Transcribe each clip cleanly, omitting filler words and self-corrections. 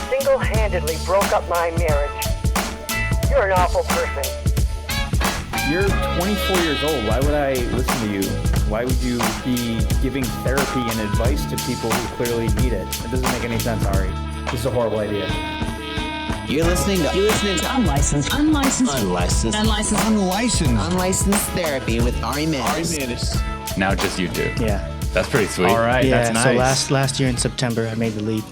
single-handedly broke up my marriage. You're an awful person. You're 24 years old. Why would I listen to you? Why would you be giving therapy and advice to people who clearly need it? It doesn't make any sense, Ari. This is a horrible idea. You're listening to Unlicensed Therapy with Ari Mannis. Now just you two. Yeah. That's pretty sweet. All right, Yeah, that's nice. so last year in September, I made the leap.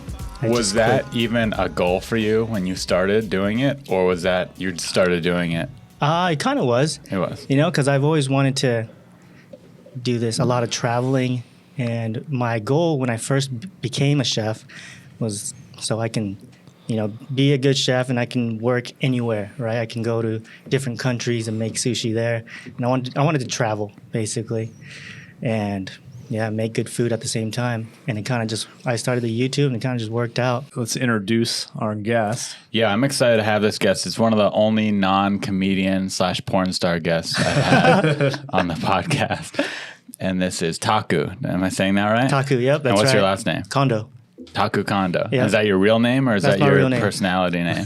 Was that even a goal for you when you started doing it, or was that you started doing it? It kind of was. It was. You know, because I've always wanted to do this, a lot of traveling. And my goal when I first became a chef was so I can, you know, be a good chef and I can work anywhere, right? I can go to different countries and make sushi there. And I wanted to travel, basically. And yeah, make good food at the same time. And it kind of just, I started the YouTube and it kind of just worked out. Let's introduce our guest. Yeah, I'm excited to have this guest. It's one of the only non-comedian / porn star guests I've had on the podcast. And this is Taku. Am I saying that right? Taku, yep, that's right. And what's your last name? Kondo. Taku Kondo. Yep. Is that your real name or is That's that my your real name. personality name?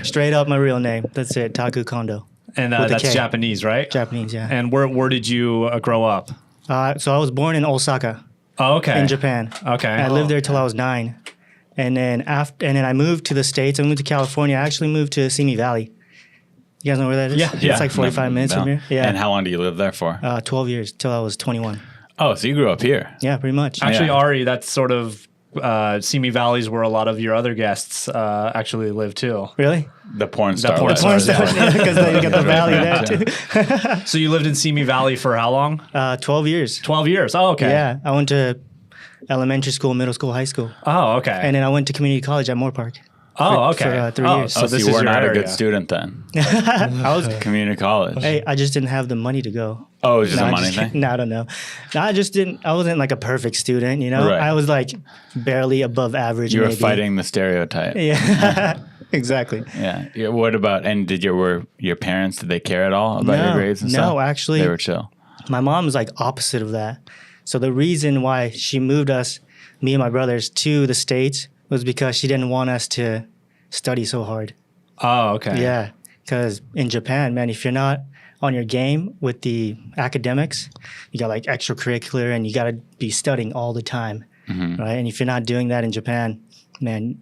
Straight up my real name. That's it, Taku Kondo. And With a that's K. Japanese, right? Japanese, yeah. And where did you grow up? So I was born in Osaka, Oh, okay. in Japan. Okay. And I lived there till I was 9. And then I moved to the States. I moved to California. I actually moved to Simi Valley. You guys know where that is? Yeah. It's like 45 minutes from here. Yeah. And how long do you live there for? 12 years till I was 21. Oh, so you grew up here. Yeah, pretty much. Actually, Yeah. Ari, that's sort of Simi Valley's where a lot of your other guests actually live too. Really? The porn star. porn life. star. Because then you get the valley there too. So you lived in Simi Valley for how long? 12 years. 12 years. Oh, okay. Yeah. I went to elementary school, middle school, high school. Oh, okay. And then I went to community college at Moore Park. oh, okay. for, 3 years. So Oh, this so you is were your not a area. good student then. I was. Community college. Hey, I just didn't have the money to go. Oh, it was just No, a I money just- thing? No, I don't know. No, I wasn't like a perfect student, you know? Right. I was like barely above average. You were maybe. fighting the stereotype. Yeah, exactly. Yeah. Yeah. What about, and were your parents, did they care at all about your grades and no, stuff? actually- They were chill. My mom was like opposite of that. So the reason why she moved us, me and my brothers, to the States was because she didn't want us to study so hard. Oh, okay. Yeah, because in Japan, man, if you're not on your game with the academics, you got like extracurricular and you got to be studying all the time, right? And if you're not doing that in Japan, man,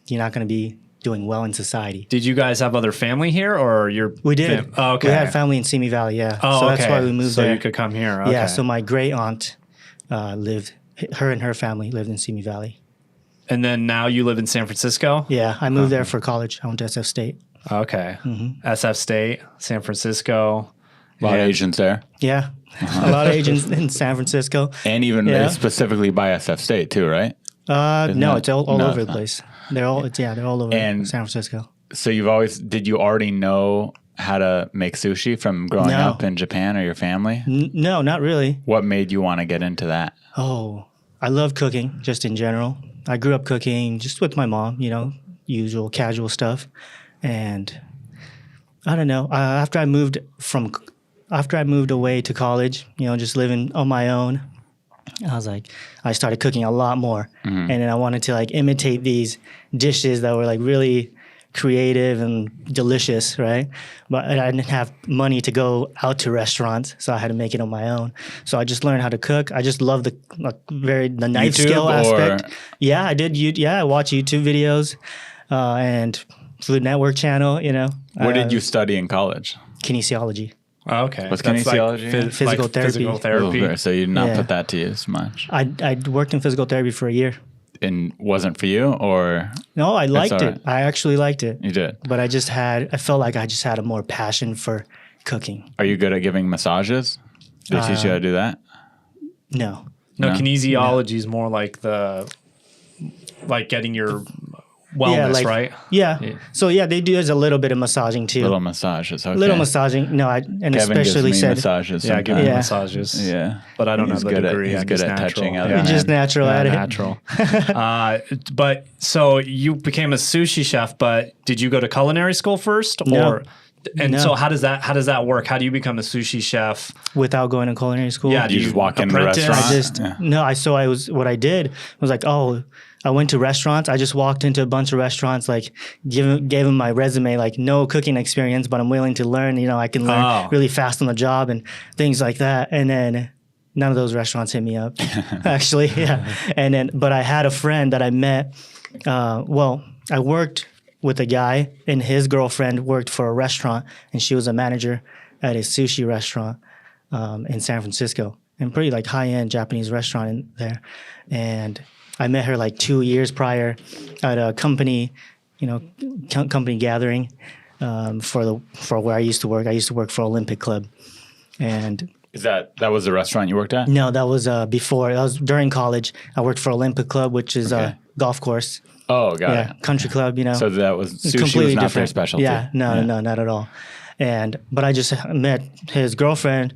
you're not going to be doing well in society. Did you guys have other family here or your We did. Oh, okay. We had family in Simi Valley, yeah. Oh, so okay. that's why we moved so there. you could come here. Okay. Yeah, so my great aunt lived, her and her family lived in Simi Valley. And then now you live in San Francisco? Yeah, I moved there for college. I went to SF State. Okay. Mm-hmm. SF State, San Francisco. A lot of Yeah. Asians there. Yeah, a lot of agents in San Francisco. And even Yeah. specifically by SF State too, right? No, that- it's all no, over it's the not. place. They're all over And- San Francisco. So did you already know how to make sushi from growing No. up in Japan or your family? No, not really. What made you want to get into that? Oh, I love cooking just in general. I grew up cooking just with my mom, you know, usual casual stuff. And I don't know, after I moved away to college, you know, just living on my own, I started cooking a lot more. And then I wanted to like imitate these dishes that were like really creative and delicious, right? But I didn't have money to go out to restaurants, so I had to make it on my own. So I just learned how to cook. I just love the knife YouTube skill or- aspect. Yeah, I did. I watch YouTube videos and Food Network channel. You know, What did you study in college? kinesiology. Okay. What's That's kinesiology? Physical therapy. Physical therapy. Okay, so you did not Yeah. put that to use much. I worked in physical therapy for a year. And wasn't for you, or No, I liked all it. right. I actually liked it. you did? But I felt like I just had a more passion for cooking. Are you good at giving massages? They teach you how to do that? No. No, No? kinesiology is more like getting your wellness, right? Yeah. So yeah, they do. There's a little bit of massaging too. Little massages. Okay. Little massaging. No, and Kevin especially gives me said massages. Yeah, give me Yeah. massages. Yeah. But I don't He's have the good at- degree. he's I'm good just at natural. touching other Yeah. you're men. just natural at it. Natural. But so you became a sushi chef, but did you go to culinary school first? No. Or and No. so how does that work? How do you become a sushi chef? Without going to culinary school. Yeah, You just walk in the apprentice? restaurant? I just Yeah. no. What I did was like, oh, I went to restaurants. I just walked into a bunch of restaurants, like gave them my resume, like no cooking experience, but I'm willing to learn. You know, I can learn really fast on the job and things like that. And then none of those restaurants hit me up, actually. Yeah. And then, but I had a friend that I met. I worked with a guy, and his girlfriend worked for a restaurant, and she was a manager at a sushi restaurant in San Francisco, and pretty like high-end Japanese restaurant in there. And I met her like 2 years prior at a company, company gathering for where I used to work. I used to work for Olympic Club, and that was the restaurant you worked at? no, that was before. That was during college. I worked for Olympic Club, which is a golf course. Oh, got it. Country club. So that was sushi completely was not their different. specialty. Yeah, no, not at all. But I just met his girlfriend,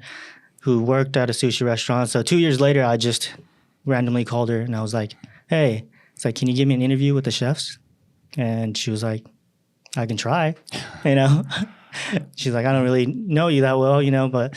who worked at a sushi restaurant. So 2 years later, I just randomly called her and I was like, "Hey," it's like, "Can you give me an interview with the chefs?" And she was like, "I can try," She's like, "I don't really know you that well, but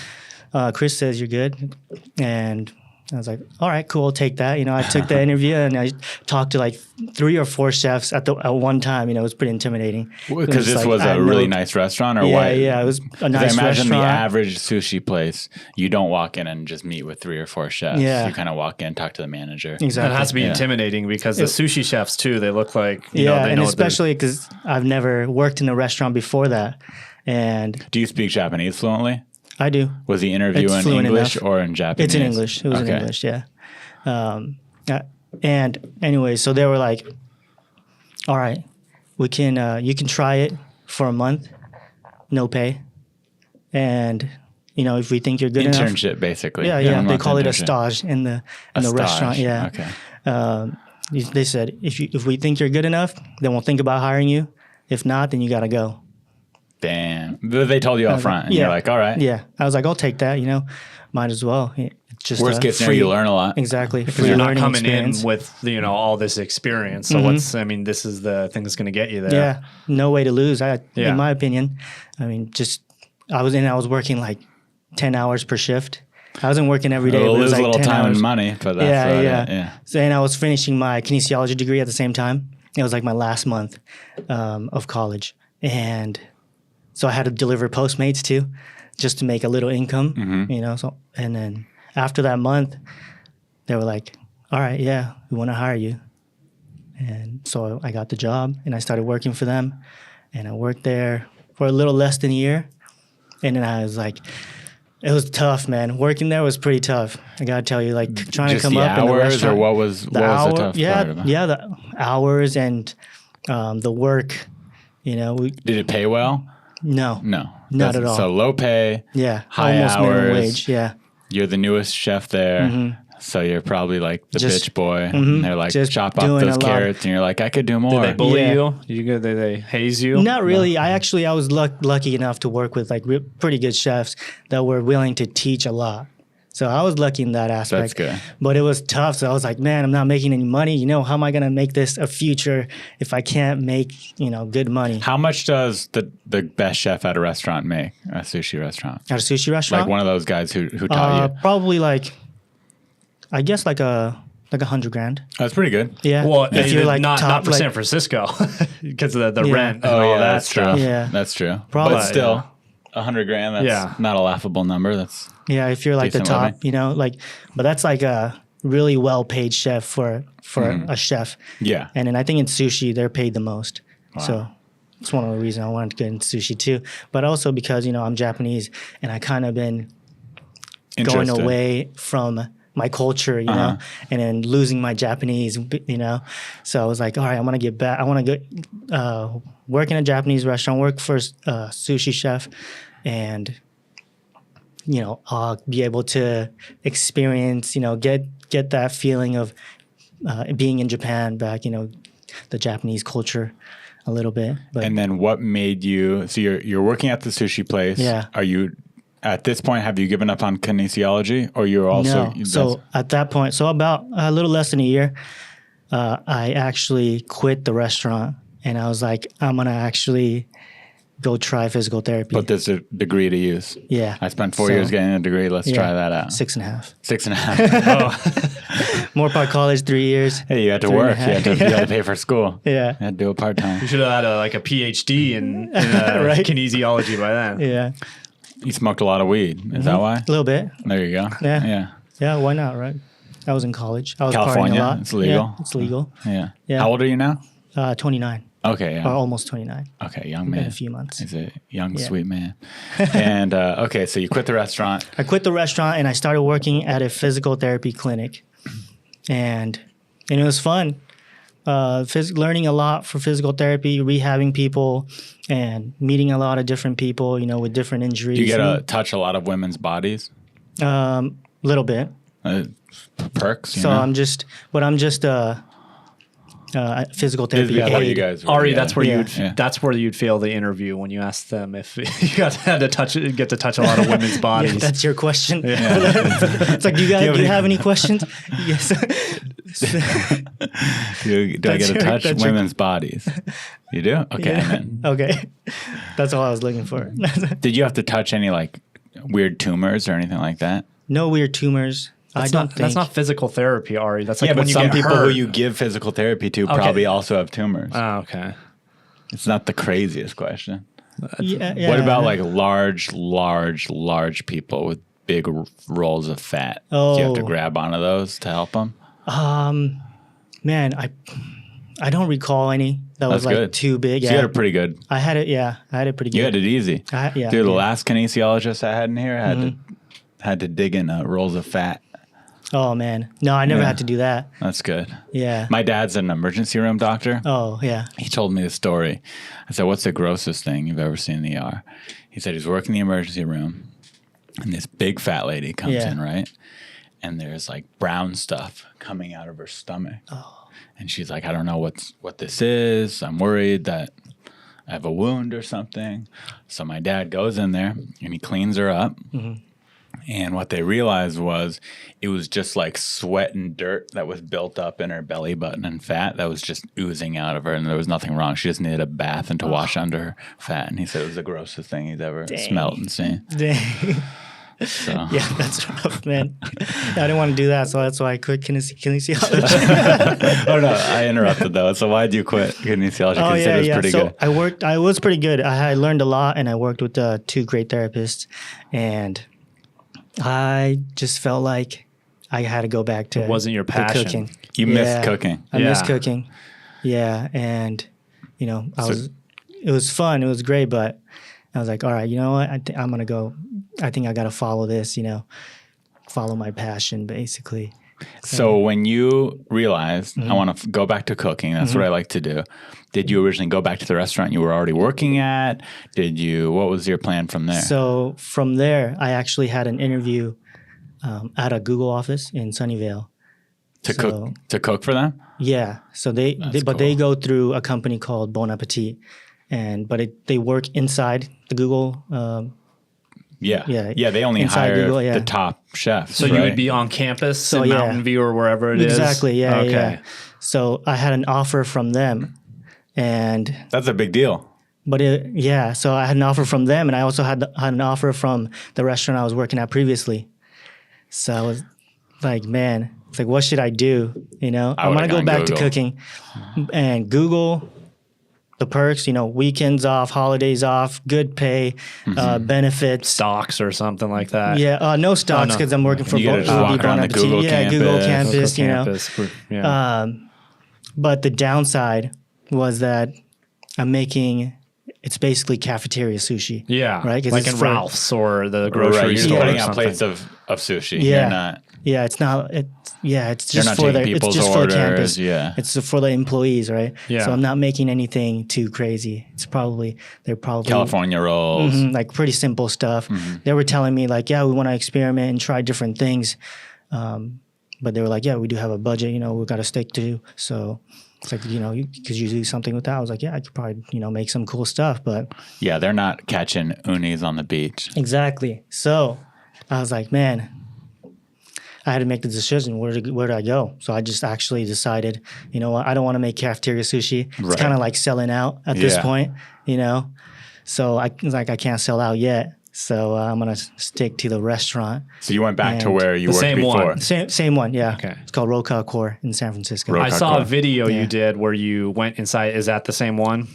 Chris says you're good." And I was like, "All right, cool, I'll take that." I took the interview and I talked to like 3 or 4 chefs at one time. It was pretty intimidating. Because this was a really nice restaurant, or why? Yeah, it was a nice restaurant. I imagine the average sushi place, you don't walk in and just meet with 3 or 4 chefs. Yeah. You kind of walk in, talk to the manager. Exactly. It has to be intimidating because the sushi chefs too, they look like, they and know especially because I've never worked in a restaurant before that. And do you speak Japanese fluently? I do. Was the interview in English or in Japanese? It's in English. It was in English, yeah. And anyway, so they were like, "All right, we can. You can try it for a month, no pay, and if we think you're good enough." Internship, basically. Yeah. They call it a stage in the stage. restaurant. Yeah. Okay. They said if we think you're good enough, then we'll think about hiring you. If not, then you got to go. Damn. But they told you up front, and you're like, "All right." Yeah. I was like, "I'll take that. Might as well." It's just worst case scenario, you learn a lot. Exactly. because you're not coming in with all this experience. So this is the thing that's going to get you there. Yeah, no way to lose. In my opinion, I was working like 10 hours per shift. I wasn't working every day. We'll lose like a little 10 time hours. and money, but that's yeah. So, and I was finishing my kinesiology degree at the same time. It was like my last month of college, and so I had to deliver Postmates too, just to make a little income. So and then. After that month, they were like, "All right, yeah, we want to hire you." And so I got the job and I started working for them. And I worked there for a little less than a year. And then I was like, it was tough, man. Working there was pretty tough. I got to tell you, like trying just to come the up in the hours, restaurant. or what was the tough part about it? Yeah, the hours and the work, Did it pay well? No, not at all. So low pay, high almost hours. minimum wage, yeah. You're the newest chef there, so you're probably like the bitch boy. And they're like, just chop up doing those a lot. carrots, and you're like, I could do more. Did they bully Yeah. you? Did they haze you? Not really. I was lucky enough to work with like pretty good chefs that were willing to teach a lot. So I was lucky in that aspect. That's good. But it was tough. So I was like, man, I'm not making any money. How am I going to make this a future if I can't make, good money? How much does the best chef at a restaurant make? A sushi restaurant? At a sushi restaurant? Like one of those guys who taught you? Probably like, I guess like $100,000. That's pretty good. Yeah. Well, if you're like not top, for like, San Francisco because of the rent. Oh, yeah, that that's stuff. true. Yeah. That's true. Probably, But still, $100,000, that's not a laughable number. That's yeah, if you're like the decent top, but that's like a really well-paid chef for a chef. Yeah. And then I think in sushi, they're paid the most. Wow. So it's one of the reasons I wanted to get into sushi too. But also because, I'm Japanese and I kind of been going away from my culture, and then losing my Japanese, So I was like, all right, I want to get back. I want to go work in a Japanese restaurant, work for a sushi chef, and I'll be able to experience, get that feeling of being in Japan back, the Japanese culture a little bit. But and then what made you? So you're working at the sushi place. Yeah. Are you at this point? Have you given up on kinesiology, or you're also? No. So at that point, about a little less than a year, I actually quit the restaurant, and I was like, I'm gonna actually go try physical therapy. But there's a degree to use. Yeah. I spent 4 years getting a degree. Let's try that out. 6.5. 6.5. Moore Park College, 3 years. Hey, you had to 3.5. work. You had to pay for school. Yeah. You had to do it part-time. You should have had a PhD in Right. kinesiology by then. Yeah. You smoked a lot of weed. Is that why? A little bit. There you go. Yeah. Yeah. Yeah, why not, right? I was in college. I was California, partying a lot. it's legal? Yeah, it's legal. Yeah. Yeah. How old are you now? 29. Okay, yeah. Or almost 29. Okay, young In man. a few months. He's a young, Yeah. sweet man. And okay, so you quit the restaurant. I quit the restaurant and I started working at a physical therapy clinic. And it was fun. Learning a lot for physical therapy, rehabbing people, and meeting a lot of different people, with different injuries. Do you get to touch a lot of women's bodies? Little bit. Perks? So I'm just a physical therapy Yeah, aide. you guys were, Ari, yeah. that's where Yeah. that's where you'd fail the interview when you asked them if you had to get to touch a lot of women's bodies. Yeah, that's your question. It's like, do you have any questions? Yes. Do I That's get to your- touch that's your- women's bodies? You do? Okay. Yeah. Then. Okay. That's all I was looking for. Did you have to touch any like weird tumors or anything like that? No weird tumors. I don't think. That's not physical therapy, Ari. That's like Yeah, when but you some get people hurt. who you give physical therapy to probably also have tumors. Oh, okay. It's not the craziest question. Yeah, What about like large people with big rolls of fat? Do you have to Oh. grab onto those to help them? Man, I don't recall any that was That's like good. too big. So you had it pretty good. I had it. Yeah, I had it pretty good. You had it easy. Yeah, Dude, the yeah. last kinesiologist I had in here had to dig in rolls of fat. Oh man, no, I never Yeah. had to do that. That's good. Yeah. My dad's an emergency room doctor. Oh yeah. He told me the story. I said, "What's the grossest thing you've ever seen in the ER?" He said he's working in the emergency room, and this big fat lady comes Yeah. in, right? And there's like brown stuff coming out of her stomach. Oh. And she's like, "I don't know what this is. I'm worried that I have a wound or something." So my dad goes in there and he cleans her up. Mm-hmm. And what they realized was it was just like sweat and dirt that was built up in her belly button and fat that was just oozing out of her. And there was nothing wrong. She just needed a bath and to wash under her fat. And he said it was the grossest thing he's ever smelled and seen. Dang. So Yeah, that's rough, man. I didn't want to do that, so that's why I quit kinesiology. oh, no, I interrupted though. So why'd you quit kinesiology? Oh Because it was pretty so good. I was pretty good. I learned a lot, and I worked with two great therapists, and I just felt like I had to go back to It wasn't your to passion. cooking. You missed cooking. I missed Yeah. cooking. Yeah, and it was fun. It was great, but I was like, all right, you know what? I'm gonna go. I think I got to follow this. Follow my passion, basically. So when you realized Mm-hmm. I want to go back to cooking, that's what I like to do. Did you originally go back to the restaurant you were already working at? What was your plan from there? So from there, I actually had an interview at a Google office in Sunnyvale. to cook for them? Yeah. So they go through a company called Bon Appetit, they work inside the Google. Yeah. Yeah. Yeah, they only Inside hire Google, yeah. the top chefs. So right? you would be on campus in yeah. Mountain View or wherever it is? Exactly. Yeah. Okay. Yeah. So I had an offer from them, and That's a big deal. so I had an offer from them, and I also had an offer from the restaurant I was working at previously. So I was like, man, it's like, what should I do? I'm would've gonna go gone back to Google. cooking, and Google the perks. Weekends off, holidays off, good pay, benefits. Stocks or something like that. Yeah, no stocks no. because I'm working for You gotta just walk around the Google Google campus. campus. Yeah. But the downside was that it's basically cafeteria sushi. yeah. Right? 'Cause Like it's in for- Ralph's or the grocery Right, you're store. putting or out something. plates of sushi. Yeah. You're not. Yeah, it's not. It's You're just not for taking it's people's just for the campus. orders, yeah. It's for the employees, right? Yeah. So I'm not making anything too crazy. They're probably California rolls. like pretty simple stuff. They were telling me like, yeah, we want to experiment and try different things, but they were like, yeah, we do have a budget. We've got to stick to. So it's like, could you do something with that? I was like, yeah, I could probably make some cool stuff, but Yeah, they're not catching unis on the beach. exactly. So I was like, man, I had to make the decision. Where do I go? So I just actually decided, you know what? I don't want to make cafeteria sushi. It's Right. kind of like selling out at this Yeah. point, So I was like, I can't sell out yet. So I'm gonna stick to the restaurant. So you went back to And where you the worked same before. one. Same one, yeah. Okay. It's called Roka Core in San Francisco. I saw a video Yeah. you did where you went inside. Is that the same one?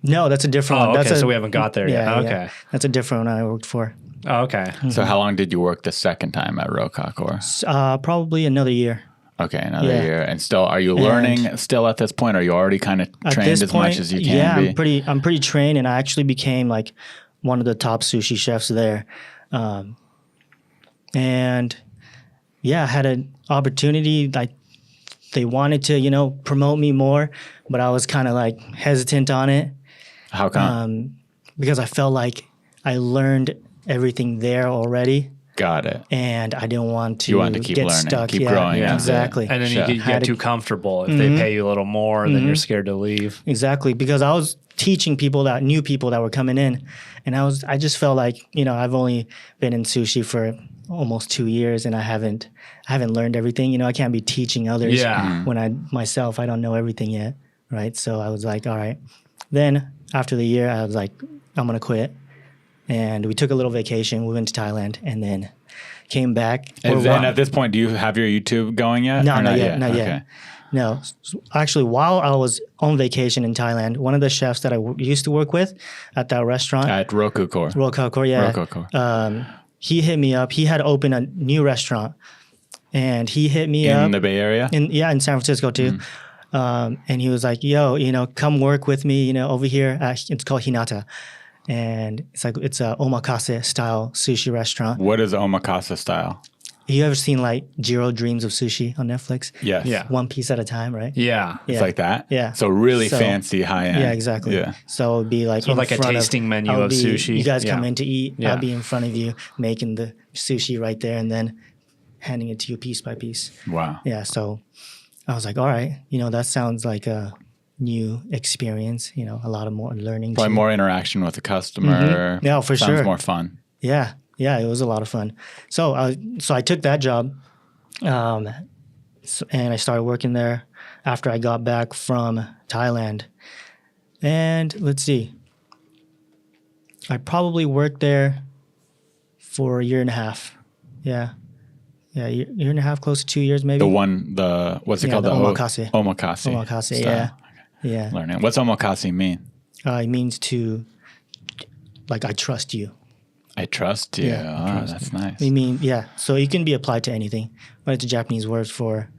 No, that's a different Oh, one. okay, That's so we haven't got there yet. yeah, Okay. That's a different one I worked for. Oh, okay. So how long did you work the second time at Rokakor? Probably another year. Okay, another Yeah. year. And still, are you learning still at this point? Are you already kind of At trained this as point, much as you can yeah, be? I'm pretty trained, and I actually became like one of the top sushi chefs there. And yeah, I had an opportunity. Like they wanted to, promote me more, but I was kind of like hesitant on it How come? because I felt like I learned everything there already. Got it. And I didn't want to, You wanted to keep get learning, stuck. keep yeah, growing Yeah, as a exactly. And then Chef. you Had get to- too comfortable. If they pay you a little more, then you're scared to leave. Exactly, because I was teaching new people that were coming in, and I just felt like I've only been in sushi for almost 2 years, and I haven't learned everything. I can't be teaching others Yeah. when I don't know everything yet, right? So I was like, all right. Then after the year, I was like, I'm gonna quit, and we took a little vacation. We went to Thailand, and then came back. And at this point, do you have your YouTube going yet? No, Or not yet. Not Okay. yet. No, actually, while I was on vacation in Thailand, one of the chefs that I used to work with at that restaurant, At Rokukor. Rokakor, yeah, Rokakor. he hit me up. He had opened a new restaurant, and he hit me up In the Bay Area? in San Francisco too. And he was like, "Yo, come work with me, over here. It's called Hinata, and it's a omakase style sushi restaurant. What is omakase style? You ever seen like Jiro Dreams of Sushi on Netflix? Yes. Yeah. One piece at a time, right? Yeah. It's like that? Yeah. So really So- fancy, high end. Yeah, exactly. Yeah. So it'd be like So in like a front tasting menu I would of be- sushi. You guys Yeah. come in to eat. Yeah. I'll be in front of you making the sushi right there, and then handing it to you piece by piece. Wow. Yeah. So I was like, all right, that sounds like a new experience. A lot of more learning. Probably too. more interaction with the customer. Yeah, for Sounds sure. more fun. Yeah, it was a lot of fun. So I took that job, and I started working there after I got back from Thailand. And let's see, I probably worked there for a year and a half. Yeah, year and a half, close to 2 years maybe. What's it Yeah, called? the omakase. Omakase. Omakase, style. yeah. Learning. What's omakase mean? It means to, like, I trust you. I trust you. Yeah, I trust That's nice. I mean, yeah. So it can be applied to anything, but it's a Japanese word for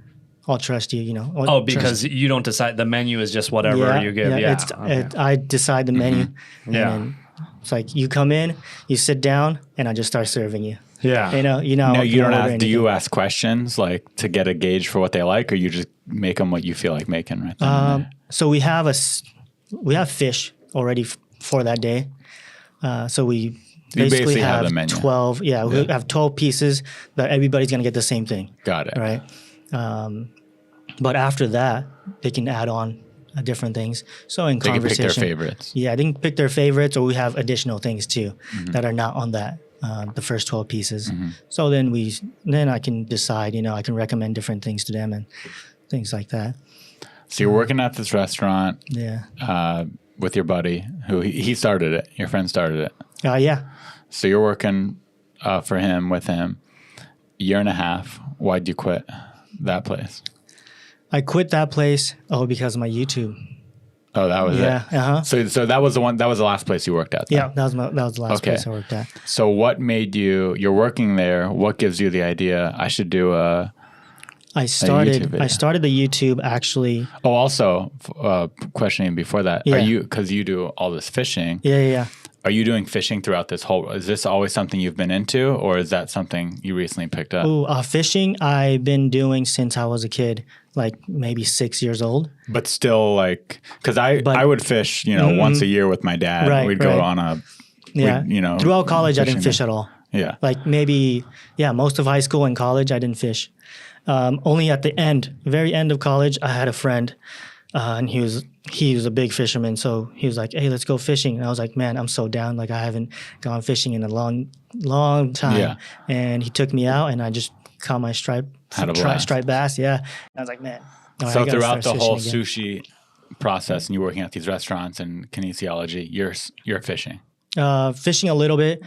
I'll trust you, I'll Oh, trust because you don't decide. The menu is just whatever you give. Yeah. Okay. I decide the menu. And Yeah. then it's like you come in, you sit down, and I just start serving you. Yeah. No, you don't order ask. Do anything. you ask questions like to get a gauge for what they like, or you just make them what you feel like making right then and there? So we have fish already for that day. So we basically have have the menu. 12. Yeah, we have 12 pieces that everybody's gonna get the same thing. Got it. Right. But after that, they can add on different things. So in They can pick conversation, their favorites. yeah, they can pick their favorites, or we have additional things too that are not on that the first 12 pieces. So then I can decide. I can recommend different things to them and things like that. So you're working at this restaurant Yeah. with your buddy, who he started it. Your friend started it. Yeah. So you're working with him, year and a half. Why'd you quit that place? I quit that place because of my YouTube. Oh, that was Yeah. it. So that was the one. That was the last place you worked at. then? Yeah, that was the last Okay. place I worked at. So what made you're working there? What gives you the idea? I should do a. I YouTube video. started the YouTube actually. Oh, also questioning before that. Yeah. Are you, because you do all this fishing? Yeah. Are you doing fishing throughout this whole? Is this always something you've been into, or is that something you recently picked up? Ooh, fishing I've been doing since I was a kid, like maybe 6 years old. But still, like, because I would fish, once a year with my dad. Right, We'd go right. on a. Yeah. Throughout college, I didn't fishing fish at all. Yeah. Like maybe, most of high school and college, I didn't fish. Only at the very end of college, I had a friend, and he was a big fisherman. So he was like, "Hey, let's go fishing." And I was like, "Man, I'm so down. Like I haven't gone fishing in a long time." Yeah. And he took me out, and I just caught my Had a blast. striped bass. Yeah. And I was like, "Man." all right, So I gotta throughout start the whole fishing again. sushi process and you're working at these restaurants and kinesiology, you're fishing. Fishing a little bit,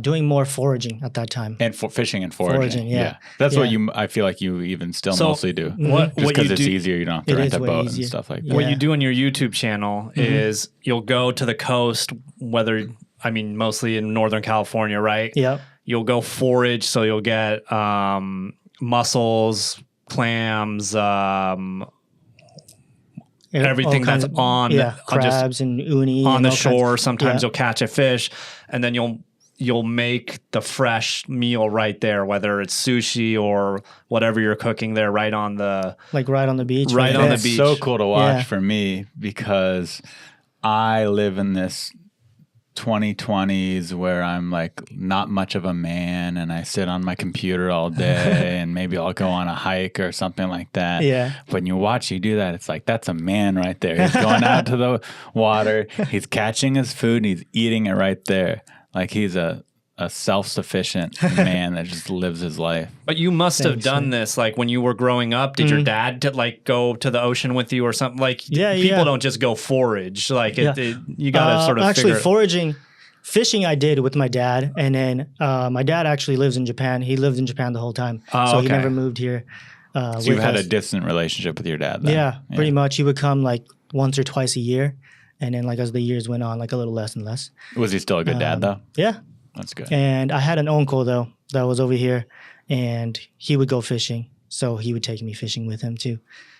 doing more foraging at that time. And fishing and foraging. Foraging, yeah. That's what Yeah. I feel like you even still So mostly do. what Just because you it's do- easier, you don't have It to rent is a way boat easier. and stuff like that. What Yeah. you do on your YouTube channel is you'll go to the coast, mostly in Northern California, right? Yep. You'll go forage, so you'll get mussels, clams, everything All kinds that's on just crabs and uni on and the all kinds- shore. Sometimes yeah. you'll catch a fish, and then you'll make the fresh meal right there, whether it's sushi or whatever you're cooking there, right on the. like right on the beach. Right on the It's beach. so cool to watch Yeah. for me because I live in this 2020s where I'm like not much of a man and I sit on my computer all day and maybe I'll go on a hike or something like that. Yeah. When you watch you do that, it's like that's a man right there. He's going out to the water, he's catching his food, and he's eating it right there. Like he's a self-sufficient man that just lives his life. But you must have Thanks, done this like when you were growing up. Did your dad like go to the ocean with you or something? Like people don't just go forage. Like you got to sort of actually figure. foraging, fishing I did with my dad, and then my dad actually lives in Japan. He lived in Japan the whole time, Oh, so he okay. never moved here. So you with had us. a distant relationship with your dad then. Yeah, pretty much. He would come like once or twice a year, and then like as the years went on, like a little less and less. Was he still a good dad though? Yeah, That's good. and I had an uncle though that was over here, and he would go fishing, so he would take me fishing with him too.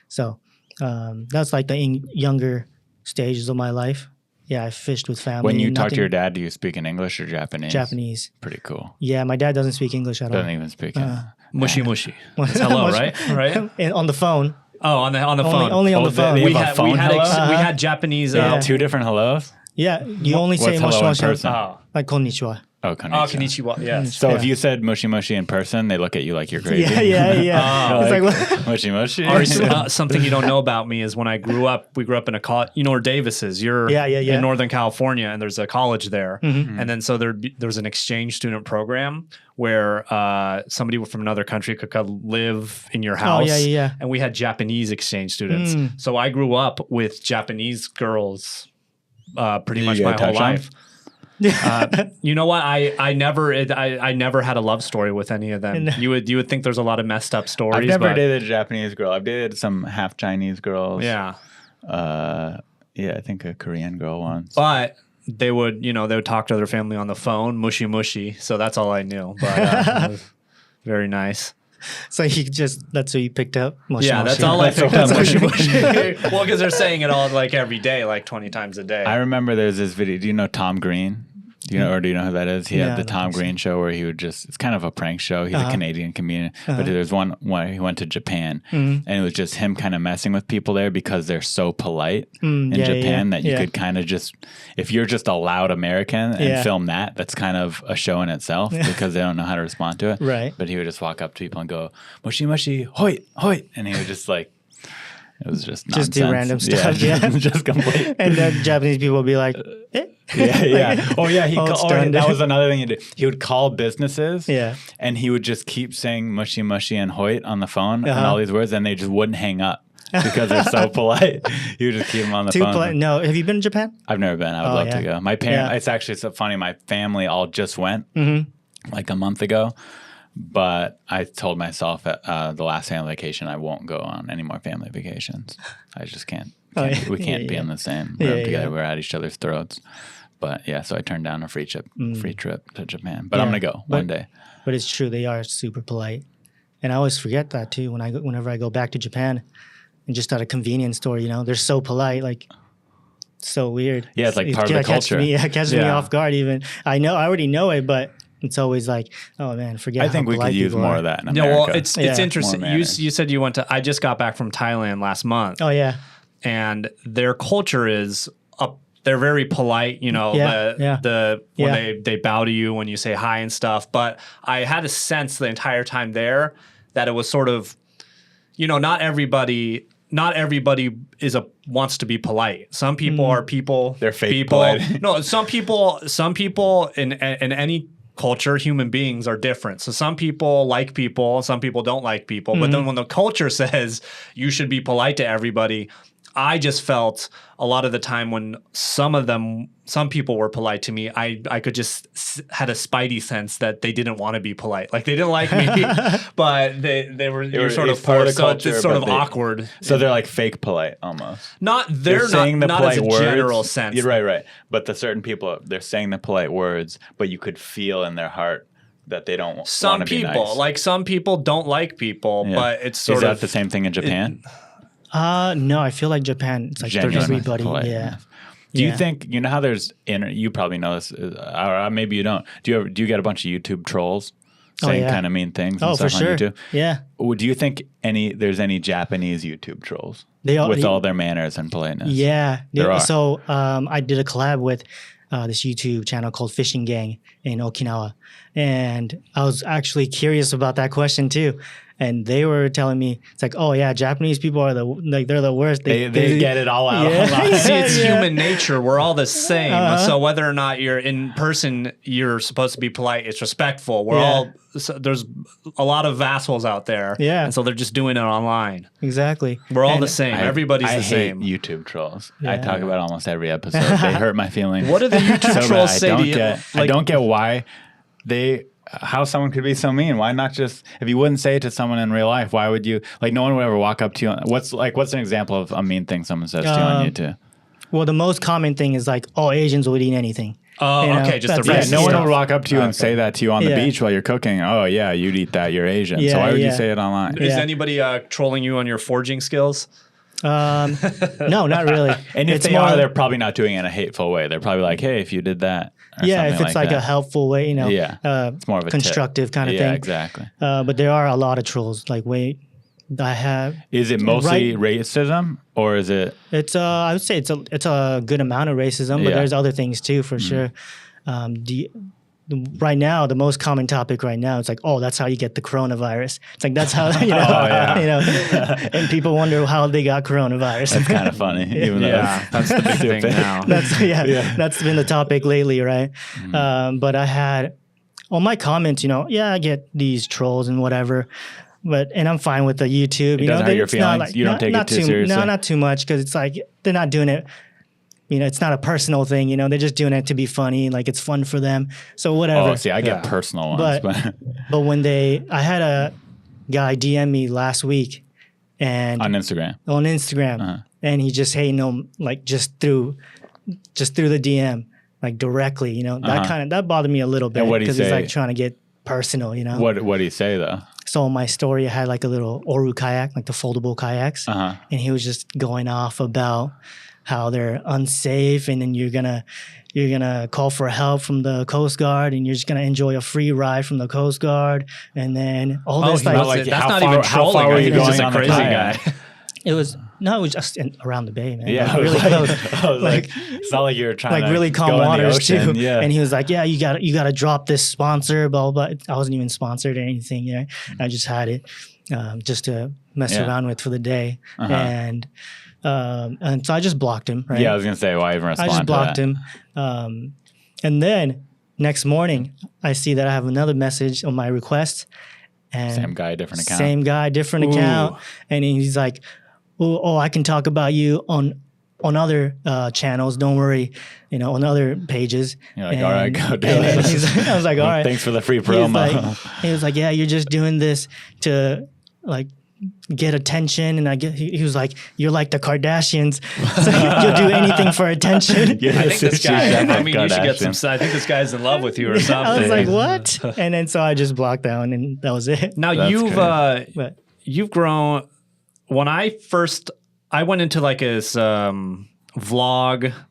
So that's like the younger stages of my life. Yeah, I fished with family. When you and talk to nothing- your dad, do you speak in English or Japanese? Japanese. Pretty cool. Yeah, my dad doesn't speak English at all. Doesn't even speak it. Mushy mushy. It's hello, right? Right. And on the phone. Oh, on the phone. Only on the phone. they we have a had phone hello? we had Japanese. Yeah. Two different hellos? Yeah, you only say What's hello in moshi person? Oh, like konnichwa. Oh, konnichiwa. konnichiwa. Yes. So if Yeah. you said mushi mushi in person, they look at you like you're crazy. Yeah. It's like, what? Mushi mushi. Or, something you don't know about me is when we grew up in a college. You know where Davis is? You're Yeah. in Northern California, and there's a college there. And then so there's an exchange student program where somebody from another country could come live in your house. yeah. And we had Japanese exchange students. So I grew up with Japanese girls pretty Did much you my get whole touched on? life. You know what? I never had a love story with any of them. You would think there's a lot of messed up stories. I've never but dated a Japanese girl. I've dated some half Chinese girls. Yeah, Yeah, I think a Korean girl once. but they would talk to their family on the phone, mushy mushy. So that's all I knew. But it was very nice. So that's what you picked up? Moshi Yeah, moshi. that's all I picked up. Mushy mushy. Well, because they're saying it all like every day, like 20 times a day. I remember there's this video. Do you know Tom Green? Do you know who that is? He Yeah, had I the don't Tom think so. Green show where he would it's kind of a prank show. He's a Canadian comedian. But there's one where he went to Japan and it was just him kind of messing with people there because they're so polite in Japan that you could kind of just, if you're just a loud American and film that's kind of a show in itself because they don't know how to respond to it. Right. But he would just walk up to people and go, mushi mushi, hoi, hoi. And he would just like, it was just nonsense. Just do random stuff, yeah. just complete. And then Japanese people will be like, eh? Yeah. Oh, yeah. stunned. That was another thing he did. He would call businesses. Yeah. And he would just keep saying mushy, mushy, and hoit on the phone and Uh-huh. all these words, and they just wouldn't hang up because they're so polite. He would just keep them on the Too phone. polite. No, have you been to Japan? I've never been. I would love to yeah. go. My parents. Yeah. It's actually so funny. My family all just went like a month ago. But I told myself at the last family vacation I won't go on any more family vacations. I just can't. yeah. We can't be Yeah. in the same room Yeah, together. yeah. We're at each other's throats. But yeah, so I turned down a free trip to Japan. But I'm Yeah. gonna go one day. But it's true, they are super polite. And I always forget that too whenever I go back to Japan and just at a convenience store, they're so polite, like so weird. Yeah, it's like part of the culture. Catches me Yeah. off guard even. I already know it, but it's always like, oh man, forget I how think we could polite use people more are. of that in No, America. well, it's Yeah. interesting. More You manners. said you went to. I just got back from Thailand last month, Oh yeah. and their culture is up. They're very polite, Yeah, when they bow to you when you say hi and stuff. But I had a sense the entire time there that it was sort of, not everybody wants to be polite. Some people are people. They're fake people. polite. No, some people in any culture, human beings are different. So some people like people, some people don't like people. But then when the culture says you should be polite to everybody, I just felt a lot of the time when some people were polite to me, I could just had a spidey sense that they didn't want to be polite. Like they didn't like me, but they were sort of part of forced. the So culture, it's sort but of awkward. So they're like fake polite almost. They're saying not, the not polite as a words. general sense. You're right. But the certain people, they're saying the polite words, but you could feel in their heart that they don't want to be nice. Like some people don't like people, but it's sort Is of that the same thing in Japan? No, I feel like Japan, it's like Genuine everybody. polite. Yeah. Do you think, you know how there's you probably know this, or maybe you don't. Do you get a bunch of YouTube trolls saying kind of mean things and for stuff on sure. YouTube? Yeah. Do you think there's any Japanese YouTube trolls They all their manners and politeness? Yeah. There are. So I did a collab with this YouTube channel called Fishing Gang in Okinawa. And I was actually curious about that question too. And they were telling me, it's like, oh yeah, Japanese people are they're the worst. They get it all out. Yeah. See, it's human nature. We're all the same. So whether or not you're in person, you're supposed to be polite. It's respectful. There's a lot of assholes out there. Yeah. And so they're just doing it online. Exactly. We're all the same. Everybody's the I same. hate YouTube trolls. I talk about almost every episode. They hurt my feelings. What do the YouTube trolls say to you? I don't get why how someone could be so mean. Why not just, if you wouldn't say it to someone in real life, why would you, like no one would ever walk up to you. What's an example of a mean thing someone says to you on YouTube? Well, the most common thing is like, oh, Asians would eat anything. Oh, okay, just the racist no one stuff. would walk up to you and say that to you on the beach while you're cooking. Oh yeah, you'd eat that. You're Asian. So why would you say it online? Is anybody trolling you on your forging skills? No, not really. And if they are, they're probably not doing it in a hateful way. They're probably like, hey, if you did that. Yeah, if it's like a helpful way, it's more of a constructive kind of thing. Yeah, exactly. But there are a lot of trolls. Like, Is it mostly racism, or is it? It's I would say it's a good amount of racism, but there's other things too for sure. Right now, the most common topic right now, it's like, oh, that's how you get the coronavirus. It's like that's how and people wonder how they got coronavirus. That's kind of funny. Even though that's the big thing now. That's been the topic lately, right? But I had on my comments, I get these trolls and whatever. And I'm fine with the YouTube. It doesn't hurt your feelings. You don't take it too seriously. No, not too much, because it's like they're not doing it. It's not a personal thing. They're just doing it to be funny. Like it's fun for them. So whatever. Oh, see, I get personal ones, but when I had a guy DM me last week, and on Instagram, and he just like just through the DM, like directly. That bothered me a little bit because he's like trying to get personal. What did he say though? So in my story, I had like a little Oru kayak, like the foldable kayaks, and he was just going off about how they're unsafe, and then you're gonna call for help from the Coast Guard, and you're just gonna enjoy a free ride from the Coast Guard, and then all this that's not even trolling. How far were you going just on a crazy guy? It was just around the bay, man. Yeah, like, really close. Like it's not like you're trying like to really calm go waters in the ocean. too. Yeah. And he was like, "Yeah, you got to drop this sponsor, blah blah." I wasn't even sponsored or anything. I just had it just to mess around with for the day, and so I just blocked him. Right? Yeah, I was gonna say, why even respond? I just blocked him, and then next morning I see that I have another message on my request. And same guy, different account. Same guy, different account, and he's like, "Oh, I can talk about you on other channels. Don't worry, on other pages." You're like, all right, go do it. I was like, all right. Thanks for the free promo. He was like, yeah, you're just doing this to like get attention, and he was like, you're like the Kardashians, so you'll do anything for attention. I think this guy. You should get some. I think this guy's in love with you or something. I was like, what? And then so I just blocked down, and that was it. Now you've grown. When I went into like his vlog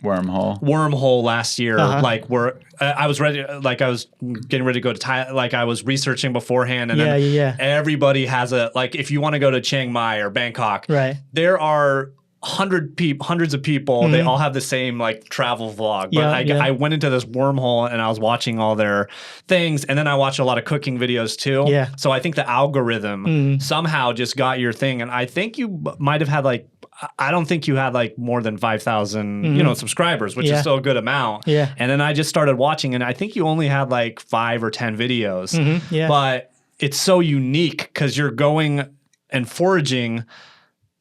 wormhole last year, like where I was ready, like I was getting ready to go to Thailand, like I was researching beforehand, and then everybody has like if you want to go to Chiang Mai or Bangkok, right? There are hundreds of people. They all have the same like travel vlog. But I went into this wormhole and I was watching all their things, and then I watched a lot of cooking videos too. Yeah. So I think the algorithm somehow just got your thing, and I think you might have had like. I don't think you had like more than 5,000, subscribers, which is still a good amount. Yeah. And then I just started watching, and I think you only had like 5 or 10 videos. Yeah. But it's so unique because you're going and foraging,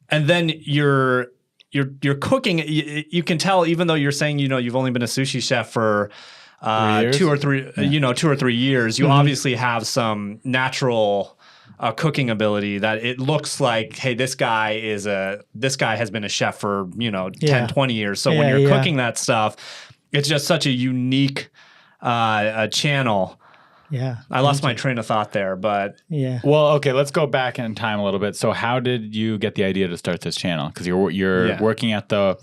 and then you're you're cooking. You can tell, even though you're saying you've only been a sushi chef for 2 or 3 years. You obviously have some natural cooking ability that it looks like, hey, this guy has been a chef for 10, 20 years. So when you're cooking that stuff, it's just such a unique channel. Yeah. I lost my train of thought there, but yeah. Well, okay, let's go back in time a little bit. So how did you get the idea to start this channel? Because you're working at the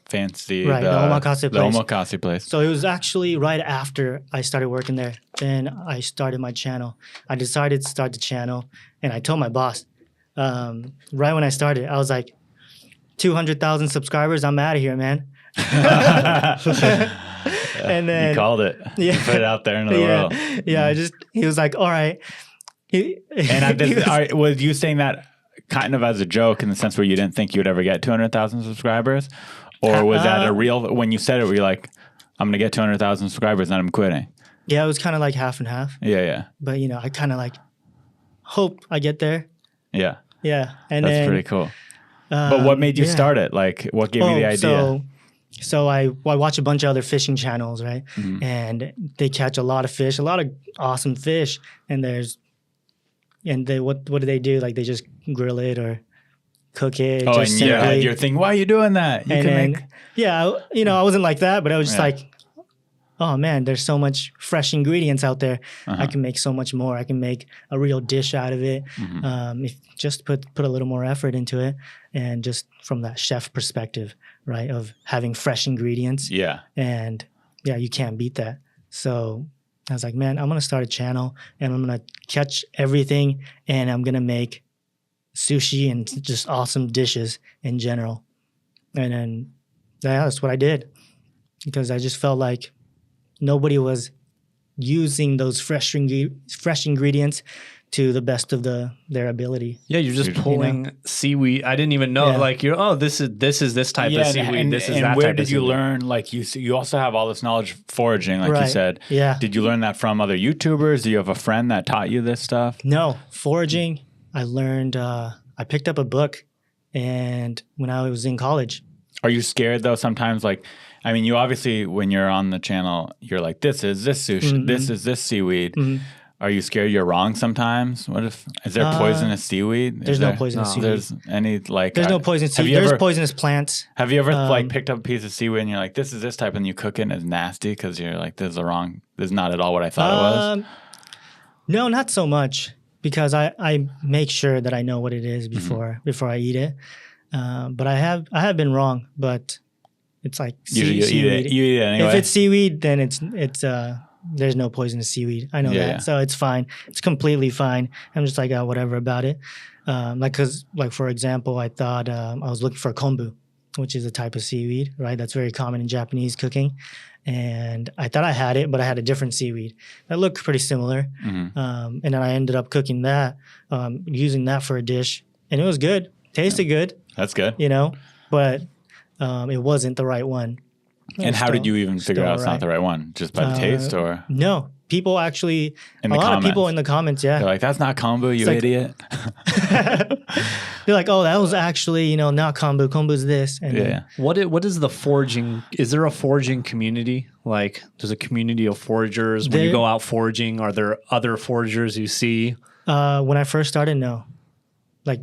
fancy the omakase place. The omakase place. So it was actually right after I started working there. Then I started my channel. I decided to start the channel, and I told my boss right when I started, I was like, 200,000 subscribers, I'm out of here, man. And then you called it. Yeah. You put it out there in the world. Yeah, he was like, all right. Was you saying that kind of as a joke in the sense where you didn't think you would ever get 200,000 subscribers? Or was that a real, when you said it, were you like, I'm going to get 200,000 subscribers and I'm quitting? Yeah, it was kind of like half and half. Yeah. But, I kind of like hope I get there. Yeah. Yeah. That's pretty cool. But what made you start it? Like, what gave you the idea? So I watch a bunch of other fishing channels, right? Mm-hmm. And they catch a lot of fish, a lot of awesome fish. And what do they do? Like they just grill it or cook it. Oh, just and you're thinking, why are you doing that? I wasn't like that, but I was just like, oh man, there's so much fresh ingredients out there. I can make so much more. I can make a real dish out of it. If just put a little more effort into it, and just from that chef perspective, right, of having fresh ingredients. Yeah. And you can't beat that. So I was like, man, I'm gonna start a channel, and I'm gonna catch everything, and I'm gonna make sushi and just awesome dishes in general. And then that's what I did, because I just felt like nobody was using those fresh ingredients to the best of their ability. Yeah, you're just pulling seaweed. I didn't even know. Like this is this type of seaweed. And, this is and that where type did of you seaweed. learn? Like you also have all this knowledge foraging, like you said. Yeah. Did you learn that from other YouTubers? Do you have a friend that taught you this stuff? No, foraging. I learned. I picked up a book, and when I was in college. Are you scared though? Sometimes, you obviously when you're on the channel, you're like, this is this sushi, this is this seaweed. Are you scared you're wrong sometimes? Is there poisonous seaweed? There's no poisonous seaweed. There's no poisonous seaweed. There's poisonous plants. Have you ever picked up a piece of seaweed and you're like, this is this type, and you cook it and it's nasty because you're like, this is not at all what I thought it was? No, not so much, because I make sure that I know what it is before I eat it. But I have been wrong, but it's like seaweed. You eat it anyway. If it's seaweed, then it's there's no poisonous seaweed. I know that, so it's fine. It's completely fine. I'm just like whatever about it. For example, I thought I was looking for kombu, which is a type of seaweed, right? That's very common in Japanese cooking, and I thought I had it, but I had a different seaweed that looked pretty similar. And then I ended up cooking that, using that for a dish, and it was good. Tasted good. That's good. But it wasn't the right one. And how did you even figure out it's not the right one? Just by the taste, or? No. People actually, a lot of people in the comments, They're like, that's not kombu, you idiot. They're like, oh, that was actually, not kombu. Kombu's this. And What is the foraging? Is there a foraging community? Like, there's a community of foragers. When you go out foraging, are there other foragers you see? When I first started, no. Like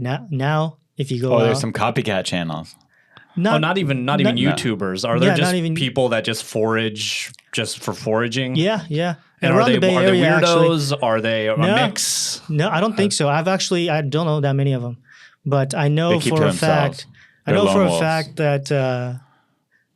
if you go there's some copycat channels. Not even YouTubers. Are there just people that just forage just for foraging? Yeah. And are they weirdos? Are they a mix? No, I don't think so. I don't know that many of them, but I know for a fact.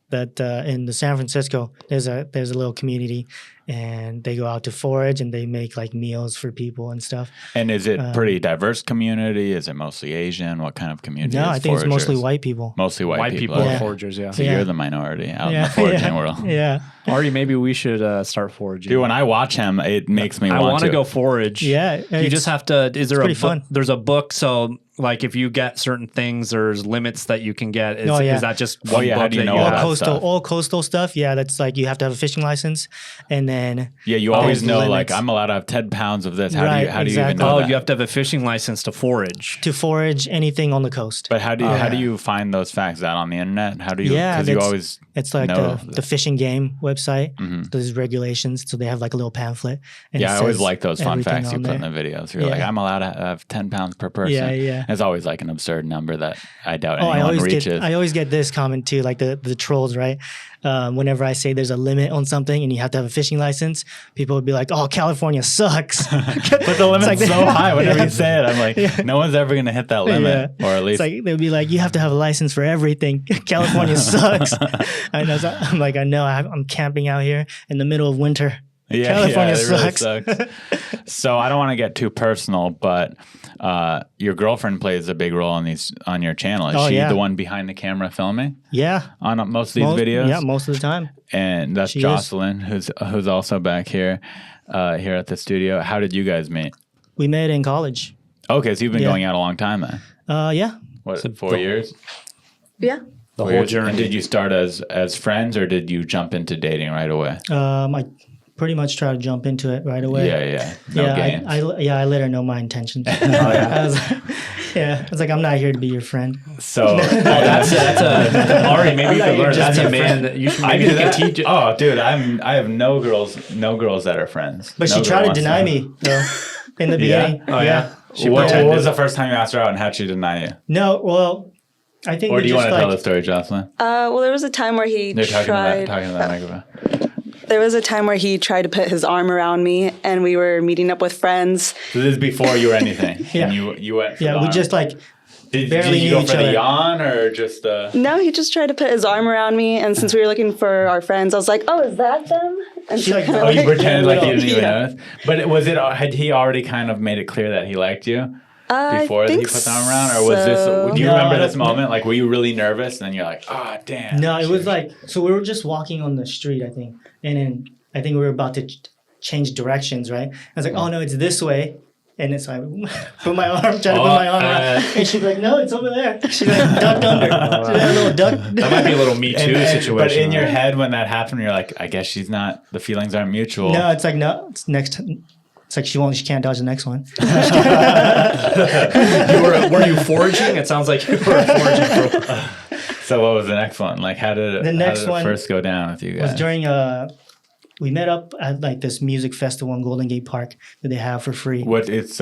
That in the San Francisco, there's a little community, and they go out to forage and they make like meals for people and stuff. And is it pretty diverse community? Is it mostly Asian? What kind of community? No, I think it's mostly white people. Mostly white people are foragers. Yeah. So you're the minority out in the foraging world. Yeah. Ari, maybe we should start foraging. Dude, when I watch him, it makes me I want to go forage. Yeah, You just have to. Is there a pretty book? fun. There's a book. So, like, if you get certain things, there's limits that you can get. Is, Oh, yeah. is that just one yeah, how book do you that know you all have? that stuff? All coastal stuff. Yeah, that's like you have to have a fishing license, and then Yeah, you always there's know, limits. like, I'm allowed to have 10 pounds of this. How Right, do you even exactly. know Oh, that? you have to have a fishing license to forage. to forage anything on the coast. But how do you find those facts? Is that on the internet? How do you? Yeah, because you that's- always It's like know. the fishing game website. Those regulations. So they have like a little pamphlet. And Yeah, it I always says like those fun everything facts you on put in there. the videos. You're like, Yeah. I'm allowed to have 10 pounds per person. Yeah, yeah. It's always like an absurd number that I doubt Oh, anyone reaches. I always get this comment too, like the trolls, right? Whenever I say there's a limit on something and you have to have a fishing license, people would be like, "Oh, California sucks." But the limit's like- so high. Whenever Yeah. you say it, I'm like, no one's ever going to hit that limit, or at least It's like they'd be like, "You have to have a license for everything. California sucks." I know. So I'm like, I know. I'm camping out here in the middle of winter. California it really sucks. sucks. So I don't want to get too personal, but your girlfriend plays a big role on your channel. Is Oh, she yeah. the one behind the camera filming Yeah. on most of these videos? Yeah, most of the time. And that's She is. Jocelyn, who's also back here at the studio. How did you guys meet? We met in college. Okay, so you've been Yeah. going out a long time then. Yeah. What, 4 years? Yeah. The 4 whole years. journey. And did you start as friends, or did you jump into dating right away? I pretty much try to jump into it right away. Yeah. No games. I let her know my intentions. I was like, I'm not here to be your friend. So That's a Ari. Maybe you not could learn. just That's a your man friend. that you should. I Maybe can you do can that. teach. Oh, dude, I have no girls that are friends. But No she girl tried to wants deny me though in the beginning. Oh, yeah? She What pretended. was the first time you asked her out, and how'd she deny you? No, well, I think Or we do you just want to tell the like story, Jocelyn? Well, there was a time where he They're talking tried. to that microphone. There was a time where he tried to put his arm around me, and we were meeting up with friends. So this is before you were anything. Yeah. And you went. For yeah, the we arm. just like did barely you knew go each for the other. yawn or just? No, he just tried to put his arm around me, and since we were looking for our friends, I was like, "Oh, is that them?" And She, like, kinda Oh, you pretended like you didn't even Yeah. notice. But had he already kind of made it clear that he liked you before I he think put the arm around, or was this? so. Do you No, remember I this don't- moment? Like, were you really nervous? And then you're like, "Oh, damn." no, it was like so we were just walking on the street, I think, and then I think we were about to change directions, right? I was like, "Oh no, it's this way." And it's like, put my arm, try to put my arm around. And she's like, no, it's over there. She's like, ducked under. She had a little duck. That might be a little Me Too situation. But in your head, when that happened, you're like, I guess she's not. The feelings aren't mutual. No, it's like, no, it's next. It's like she can't dodge the next one. Were you foraging? It sounds like you were foraging. So what was the next one? Like, how did The next it one first go down with you It was guys? during we met up at like this music festival in Golden Gate Park that they have for free. What it's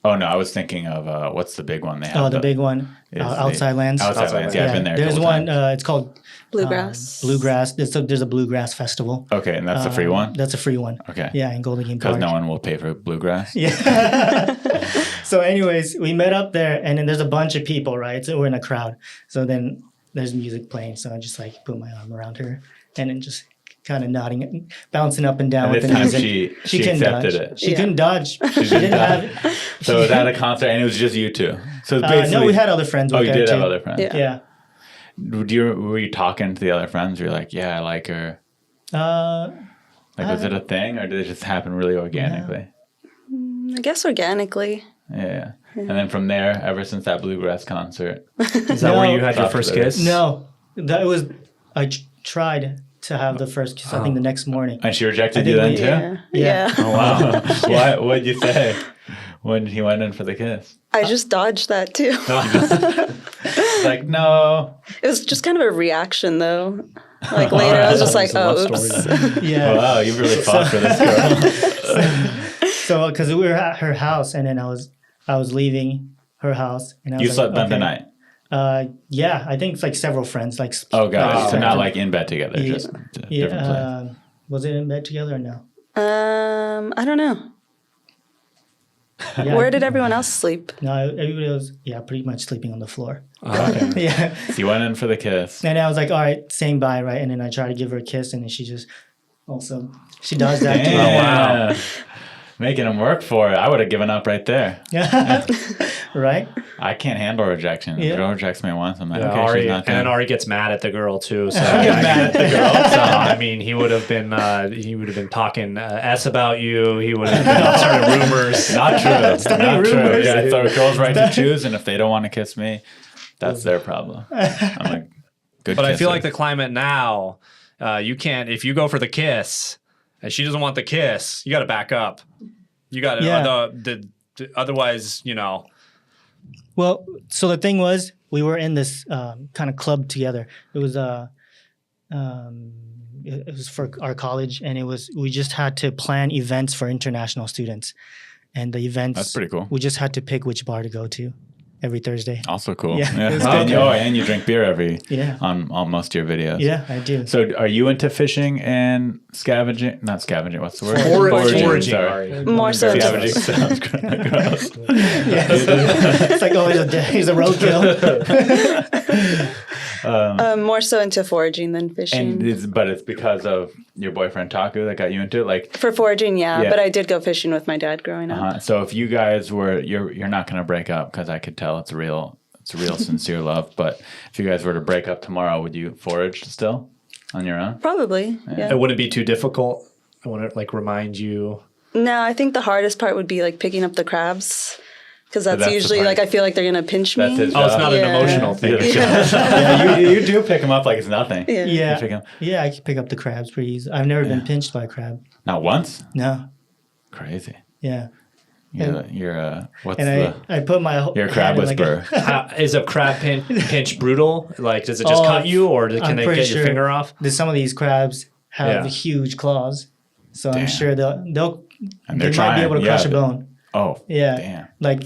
Oh no, I was thinking of what's the big one they have? Oh, the big one, is Outside Lands. Outside Lands. Yeah, I've been there. a There's couple one. times. It's called Bluegrass. Bluegrass. There's a bluegrass festival. Okay, and that's the free one. That's a free one. Okay. Yeah, in Golden Gate Because Park. no one will pay for bluegrass. Yeah. So, anyways, we met up there, and then there's a bunch of people, right? So we're in a crowd. So then there's music playing. So I just like put my arm around her, and then just kind of nodding, bouncing up and down And with this the time music. she couldn't accepted dodge. it. She Yeah. couldn't dodge. She didn't have. So it was at a concert, and it was just you two. So basically, No, we had other friends. Oh, with you there did have too. other friends. Yeah. Yeah. Were you talking to the other friends? You're like, yeah, I like her. Like, was it a thing, or did it just happen really organically? I guess organically. Yeah. And then from there, ever since that bluegrass concert, Is that where you had your After first that. kiss? No, that was. I tried to have the first kiss. I think the next morning. and she rejected I you then think too. Yeah. Yeah. Oh, wow. What what'd you say when he went in for the kiss? I just dodged that too. Like, no. It was just kind of a reaction though. Like later, I was just like, It's a love oh, story oops. then. Yeah. Wow, you really fought for this girl. So, because we were at her house, and then I was leaving her house, and I was You like, slept then the okay. night. Yeah, I think it's like several friends. Like, Oh, God. So friends. not like in bed together, Yeah. just different place. Was it in bed together or no? I don't know. Yeah, Where did everyone else sleep? No, everybody was pretty much sleeping on the floor. Oh, okay. Yeah, So you went in for the kiss. and I was like, all right, saying bye, right? And then I tried to give her a kiss, and then she just also she does that too. Yeah. Making him work for it. I would have given up right there. Right? I can't handle rejection. If a girl rejects me once, I'm like, okay, Ari, she's not and then there. Ari gets mad at the girl too. So Gets mad at the girl. So I mean, he would have been talking s about you. He would have been starting rumors. Not true. Not true. rumors. Yeah, so a girl's right to choose, and if they don't want to kiss me, that's their problem. I'm like, good. But I feel kisser. like the climate now, you can't. If you go for the kiss, and she doesn't want the kiss, you got to back up. You got to. Yeah. Otherwise, you know. Well, so the thing was, we were in this kind of club together. It was for our college, and we just had to plan events for international students, and the events. That's pretty cool. We just had to pick which bar to go to every Thursday. Also cool. Yeah, it was And, good. and you drink beer on most of your videos. Yeah, I do. So are you into fishing and scavenging? Not scavenging. What's the word? Foraging. Sorry. More so. Scavenging sounds gross. It's like always he's a roadkill. More so into foraging than fishing. But it's because of your boyfriend Taku that got you into it. Like, For foraging, Yeah. but I did go fishing with my dad growing up. so if you guys were, you're not going to break up because I could tell it's a real sincere love. But if you guys were to break up tomorrow, would you forage still on your own? Probably, yeah. It wouldn't be too difficult. I want to remind you. No, I think the hardest part would be picking up the crabs. Because that's that's the usually part. I feel like they're going to pinch me. That's his Oh, it's not an Yeah. emotional thing. Yeah, you do pick them up like it's nothing. Yeah. Yeah, You pick 'em- yeah, I can pick up the crabs pretty easy. I've never been pinched by a crab. Not once. No, Crazy. yeah. You're what's And the? I put my You're a crab hand in, like, whisperer. Is a crab pinch brutal? Like, does it just cut you, or can I'm they pretty get your sure finger off? Some of these crabs have Yeah. huge claws, so Damn. I'm sure they'll And they they're might be able to trying, crush yeah. a bone. Oh, Yeah, damn. like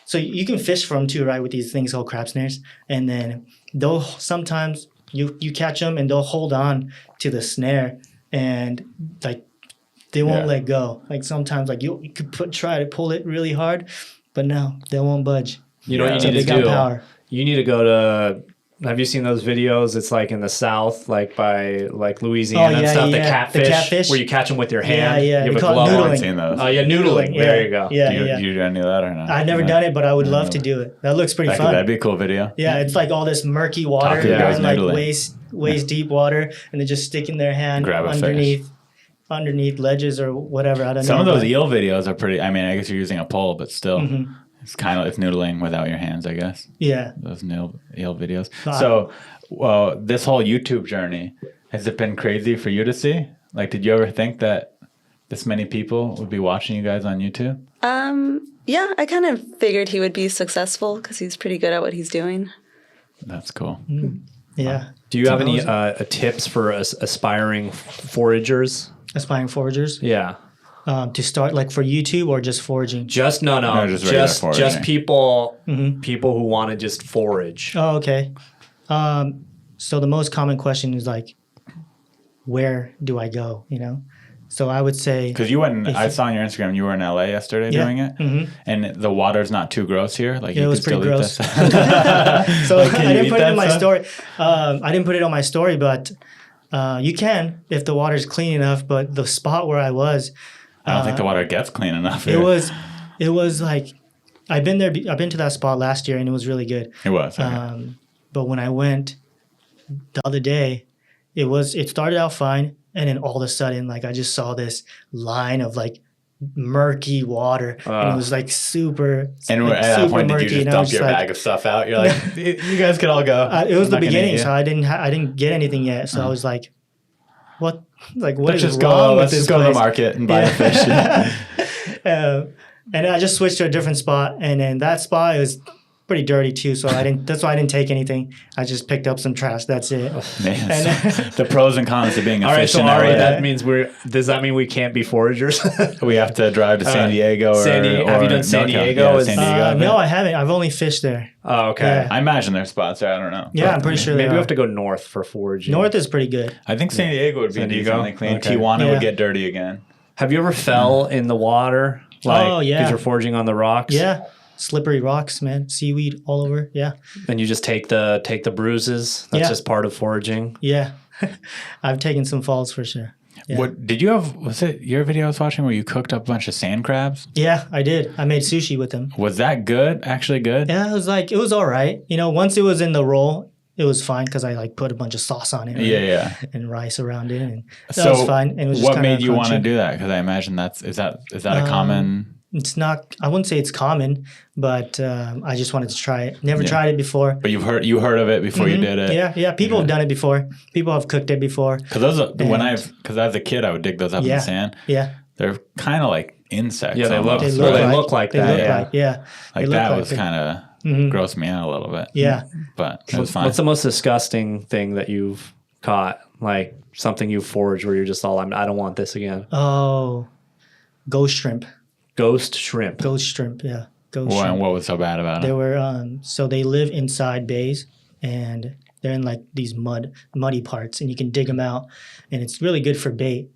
so you can fish from too, right? With these things called crab snares, and then they'll sometimes you catch them and they'll hold on to the snare and like they won't Yeah. let go. Like sometimes like you could try to pull it really hard, but no, they won't budge. You know what Yeah. you need They to got do? power. You need to go to. Have you seen those videos? It's like in the South, like by like Louisiana and yeah, stuff. yeah. The The catfish, catfish. where you catch them with your hand. Yeah. You We have a call it glove I on. haven't noodling. seen those. Oh yeah, noodling. Yeah. There you go. Yeah, Do you, yeah. do you do any of that or not? I've never done it, but I would love to do it. That looks pretty fun. That'd be a cool video. Yeah, it's like all this murky water Taku guys and like noodling. waist deep water, and they're just sticking their hand Grab a underneath ledges or whatever. I don't know. Some of those but- eel videos are pretty. I mean, I guess you're using a pole, but still, Mm-hmm. it's noodling without your hands. I guess Yeah. those eel videos. No, So, this whole YouTube journey, has it been crazy for you to see? Like, did you ever think that this many people would be watching you guys on YouTube? Yeah, I kind of figured he would be successful because he's pretty good at what he's doing. That's cool. Yeah. Do you have any tips for aspiring foragers? Aspiring foragers Yeah. to start like for YouTube or just foraging. Just no, just regular just foraging. people who want to just forage. Oh, okay. So the most common question is like, where do I go? You know, so I would say Because you went, I saw on your Instagram, you were in LA yesterday Yeah. doing it, and the water's not too gross here. Like, Yeah, you it was could still pretty eat gross. this. So I you didn't eat put it that in my stuff? story. I didn't put it on my story, but you can if the water's clean enough. But the spot where I was, I don't think the water gets clean enough. it Here. was like I've been there. I've been to that spot last year, and it was really good. It was. Okay. But when I went the other day, it started out fine, and then all of a sudden, like I just saw this line of like murky water, and it was like super. And like, at that super point, did you murky, just and I dump was your like- bag of stuff out? You're like, you guys could all go. It was I'm the not gonna beginning, eat so you." I didn't get anything yet. So I was like, what? Like what Let's is just wrong go. with Let's this just go to the place? market and buy a fish. And I just switched to a different spot, and then that spot was pretty dirty too. So I didn't. That's why I didn't take anything. I just picked up some trash. That's it. Man, And- the pros and cons of being a All right, fish so in Ari, LA. that means does that mean we can't be foragers? We have to drive to San Diego or, Have you done San NorCal. Diego? Yeah, Is- San Diego. no, I haven't. I've only fished there. Oh, okay. Yeah. I imagine there's spots there. I don't know. Yeah, I'm pretty sure Maybe they we are. have to go north for foraging. North is pretty good. I think San Diego would be San Diego? decently clean. Okay. Tijuana Yeah. would get dirty again. Have you ever fell in the water? Oh, yeah. Because you're foraging on the rocks. Yeah, slippery rocks, man. Seaweed all over. Yeah, And you just take the bruises. That's Yeah. just part of foraging. yeah. I've taken some falls for sure. Yeah. What did you have? Was it your video I was watching where you cooked up a bunch of sand crabs? Yeah, I did. I made sushi with them. Was that good? Actually good? Yeah, it was all right. Once it was in the roll, it was fine because I like put a bunch of sauce on it. Right? Yeah. And rice around it, and that So was fine. And it was just what kinda made you want to crunchy. do that? Because I imagine is that a common? It's not. I wouldn't say it's common, but I just wanted to try it. Never tried it before. But you heard of it before you did it. Yeah. People have done it before. People have cooked it before. Because because as a kid I would dig those up in the sand. Yeah. They're kind of like insects. Yeah, they look. almost. They look like They that. look Yeah. like, yeah. Like They look that like was it. kind of grossed me out a little bit. Yeah. But it was fine. What's the most disgusting thing that you've caught? Like something you foraged where you're just all, I don't want this again. Oh, ghost shrimp. Ghost shrimp. Ghost shrimp. Yeah. Ghost What, shrimp. what was so bad about They it? were so they live inside bays and they're in like these muddy parts and you can dig them out and it's really good for bait.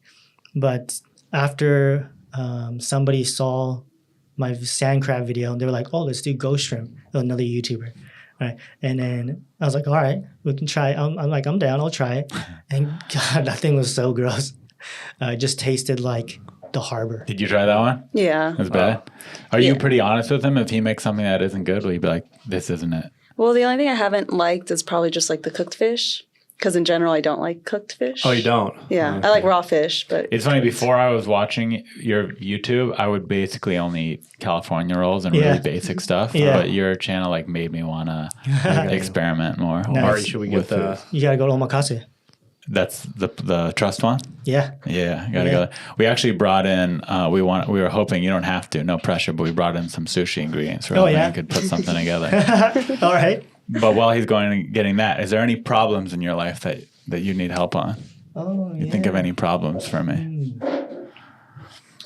But after somebody saw my sand crab video, they were like, "Oh, let's do ghost shrimp." Another YouTuber, right? And then I was like, "All right, we can try it." I'm like, "I'm down. I'll try it." And God, that thing was so gross. It just tasted like the harbor. Did you try that one? Yeah. It was bad. Are you pretty honest with him? If he makes something that isn't good, will you be like, "This isn't it"? Well, the only thing I haven't liked is probably just like the cooked fish. Because in general, I don't like cooked fish. Oh, you don't? Yeah. I like raw fish, but It's funny. Before I was watching your YouTube, I would basically only eat California rolls and really basic stuff. Yeah. But your channel like made me want to experiment more. Nice. Ari, should we get the... You gotta go to omakase. That's the trust one. Yeah. Yeah, gotta go. We actually brought in. We were hoping you don't have to, no pressure, but we brought in some sushi ingredients. So yeah? we could put something together. All right. But while he's going and getting that, is there any problems in your life that you need help on? Oh, You think of any problems for me?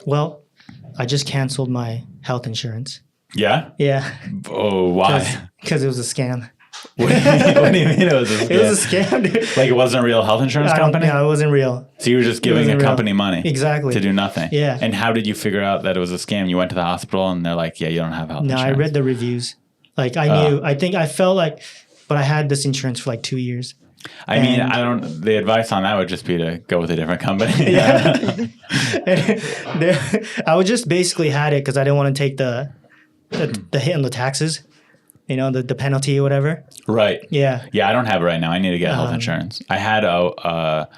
Well, I just canceled my health insurance. Yeah. Yeah. Oh, why? Because it was a scam. What do you mean it was a scam? It was a scam, dude. Like it wasn't a real health insurance company? No, it wasn't real. So you were just giving a wasn't real. company money Exactly. to do nothing? Yeah. And how did you figure out that it was a scam? You went to the hospital and they're like, yeah, you don't have health No, insurance. I read the reviews. Like I knew, I felt like, but I had this insurance for like 2 years. I mean, the advice on that would just be to go with a different company. I would just basically had it because I didn't want to take the hit on the taxes, the penalty or whatever. Right. Yeah. Yeah, I don't have it right now. I need to get health insurance. I had a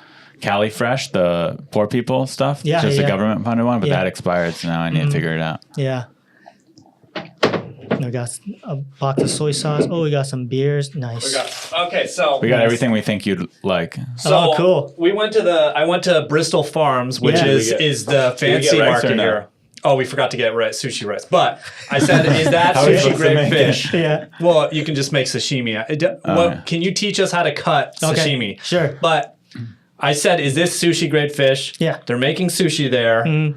Cali Fresh, the poor people stuff. Yeah, just yeah. a government funded one, but Yeah. that expired, so now I need to figure it out. Yeah. We got a box of soy sauce. Oh, we got some beers. Nice. Okay, so... We got everything we think you'd like. So cool. I went to Bristol Farms, which Yeah. is the fancy rice or market no? here. Oh, we forgot to get sushi rice. But I said, is that How are we sushi supposed to grade make fish? Yeah. Well, you can just make sashimi. yeah. Can you teach us how to cut sashimi? Sure. But I said, is this sushi grade fish? Yeah. They're making sushi there.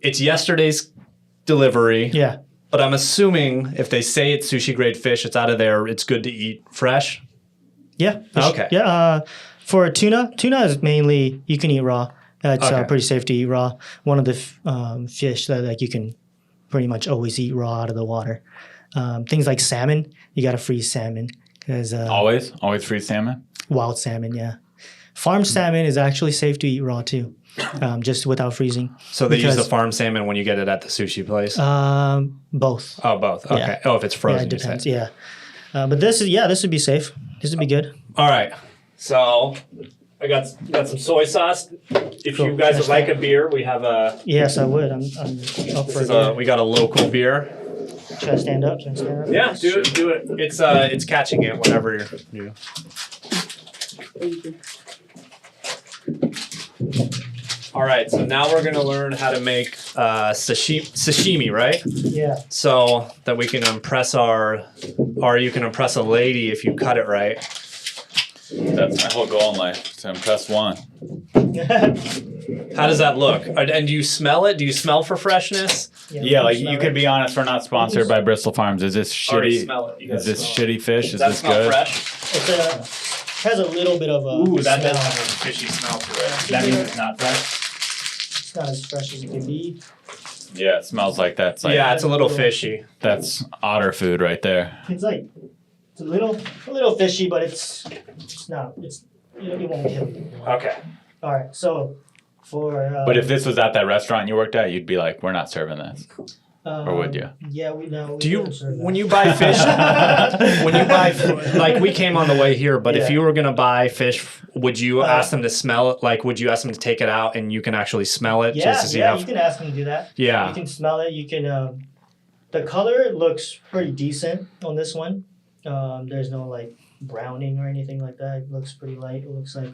It's yesterday's delivery. Yeah. But I'm assuming if they say it's sushi grade fish, it's out of there. It's good to eat fresh. Yeah. Okay. Yeah. For tuna is mainly you can eat raw. It's Okay. pretty safe to eat raw. One of the fish that like you can pretty much always eat raw out of the water. Things like salmon, you got to freeze salmon because Always freeze salmon? wild salmon. Yeah. Farm salmon is actually safe to eat raw too, just without freezing. So they use the Because, farm salmon when you get it at the sushi place? both. Oh, both. Okay. yeah. Oh, if it's Yeah, frozen, it you said. depends. Yeah. But this would be safe. This would be good. All right. So I got some soy sauce. If Cool. you guys would like a beer, we have a. Yes, I would. I'm up for it. We got a local beer. Should I stand up? Should I stand up? Yeah, do it. It's catching it whenever you. All right, so now we're gonna learn how to make sashimi, right? Yeah. So that we can impress you can impress a lady if you cut it right. That's my whole goal in life, to impress one. How does that look? And do you smell it? Do you smell for freshness? Yeah, like you could be honest, we're not sponsored by Bristol Farms. Is this Already shitty? smell it. You Is guys this smell shitty fish? Is Does that this smell good? fresh? It has a little bit of a Ooh, that smell. does have a fishy smell to it. That means it's not fresh? It's not as fresh as it can be. Yeah, it smells like that's like Yeah, it's a little fishy. that's otter food right there. It's a little fishy, but it's not. It won't kill you. Okay. All right. So for But if this was at that restaurant you worked at, you'd be like, we're not serving this. Or would you? Yeah, we know. Do you, when you buy fish, when you buy, like we came on the way here, but if you were going to buy fish, would you ask them to smell it? Like, would you ask them to take it out and you can actually smell it? Yeah, just to see you can ask them to do that. Yeah. You can smell it. You can, the color looks pretty decent on this one. There's no like browning or anything like that. It looks pretty light. It looks like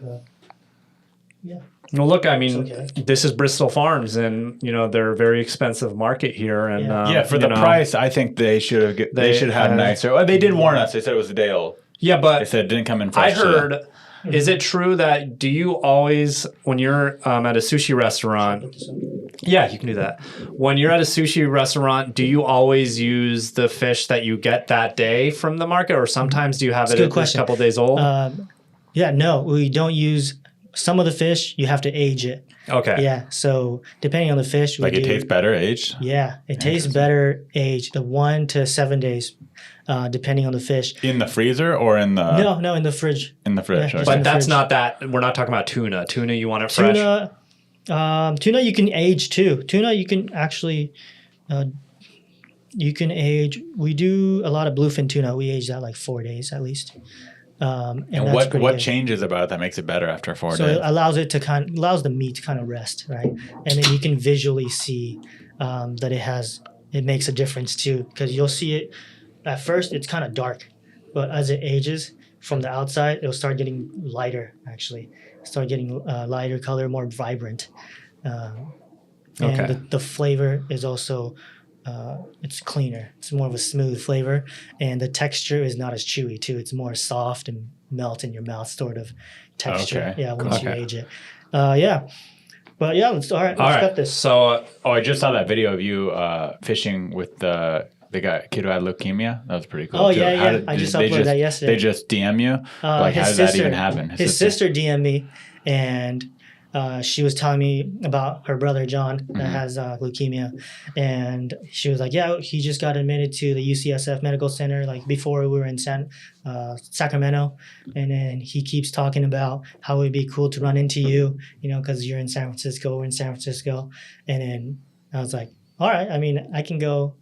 yeah. Well, look, I mean, okay. This is Bristol Farms, and they're a very expensive market here. And for the price, I think they should have. They should have nicer. Well, they did warn us. They said it was a day old. Yeah, but they said it didn't come in fresh. I heard. Is it true that do you always, when you're at a sushi restaurant? Yeah, you can do that. When you're at a sushi restaurant, do you always use the fish that you get that day from the market, or sometimes do you have it a couple days old? Yeah, no, we don't use. Some of the fish, you have to age it. Okay. Yeah, so depending on the fish. Like it tastes better aged? Yeah, it tastes better aged, 1 to 7 days, depending on the fish. In the freezer or in the... No, in the fridge. In the fridge, Yeah, okay. But that's not that, we're not talking about tuna. Tuna, you want it fresh? Tuna you can age too. Tuna you can actually, you can age. We do a lot of bluefin tuna. We age that like 4 days at least. And what changes about it that makes it better after 4 days? So it allows it to allows the meat to kind of rest, right? And then you can visually see that it makes a difference too, because you'll see it at first it's kind of dark, but as it ages from the outside, it'll start getting lighter. Actually, start getting lighter color, more vibrant. And the flavor is also. It's cleaner. It's more of a smooth flavor, and the texture is not as chewy too. It's more soft and melt in your mouth sort of texture. Okay. Yeah, once you age it. Yeah, but yeah, let's cut this. So, I just saw that video of you fishing with the kid who had leukemia. That was pretty cool. Oh too. Yeah. I just uploaded that yesterday. They just DM you. Like, how did that even happen? His sister DM'd me, and. She was telling me about her brother John that has leukemia, and she was like, "Yeah, he just got admitted to the UCSF Medical Center like before we were in Sacramento, and then he keeps talking about how it'd be cool to run into you, because you're in San Francisco, we're in San Francisco." And then I was like, "All right, I mean, I can go."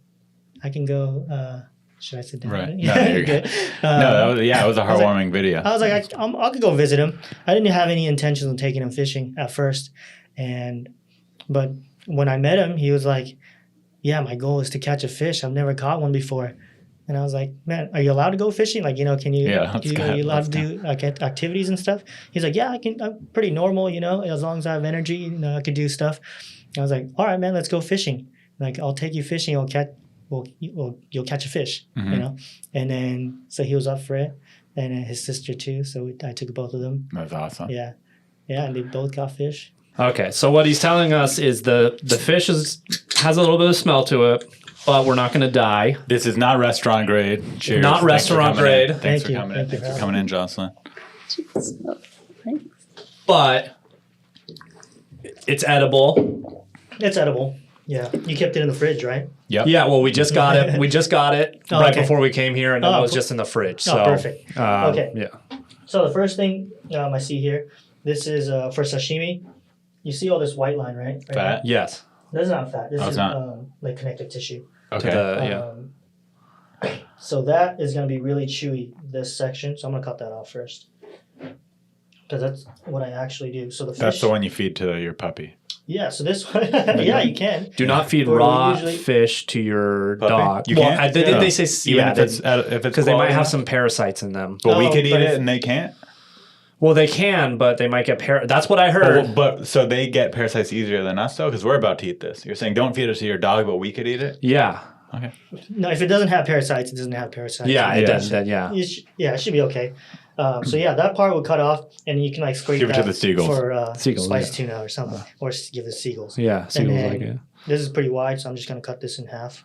Should I sit down? Right. No, you're good. It was a heartwarming video. I was like, I could go visit him. I didn't have any intentions of taking him fishing at first, but when I met him, he was like, "Yeah, my goal is to catch a fish. I've never caught one before." And I was like, "Man, are you allowed to go fishing? Like, can you? Yeah, are you allowed to do activities and stuff?" He's like, "Yeah, I can. I'm pretty normal, as long as I have energy, I could do stuff." I was like, "All right, man, let's go fishing. Like, I'll take you fishing. You'll catch a fish, And then, so he was up for it, and then his sister too. So I took both of them. That's awesome. Yeah, and they both got fish. Okay, so what he's telling us is the fish has a little bit of smell to it, but we're not going to die. This is not restaurant grade. Cheers. Not restaurant grade. Thanks for coming in. Thanks for coming in, Jocelyn. But it's edible. It's edible. Yeah, you kept it in the fridge, right? Yep. Yeah, well, we just got it. We just got it right before we came here, and then it was just in the fridge. So, perfect. Okay. Yeah. So the first thing I see here, this is for sashimi. You see all this white line, right? Fat? Yes. This is not fat. This is not. like connective tissue. Okay. So that is going to be really chewy, this section. So I'm going to cut that off first. Because that's what I actually do. So the fish. That's the one you feed to your puppy. Yeah, so this one, yeah, you can. Do not feed raw fish to your dog. You can't? They say if it's because they might have some parasites in them. But we could eat it and they can't? Well, they can, but they might get That's what I heard. But so they get parasites easier than us, though? Because we're about to eat this. You're saying don't feed it to your dog, but we could eat it? Yeah. Okay. No, if it doesn't have parasites, it doesn't have parasites. Yeah, it does. Then, yeah. It should be okay. So yeah, that part will cut off, and you can like scrape give it that to the seagulls. for seagulls, spiced tuna or something, or give it seagulls. Yeah, seagulls like it. This is pretty wide, so I'm just gonna cut this in half.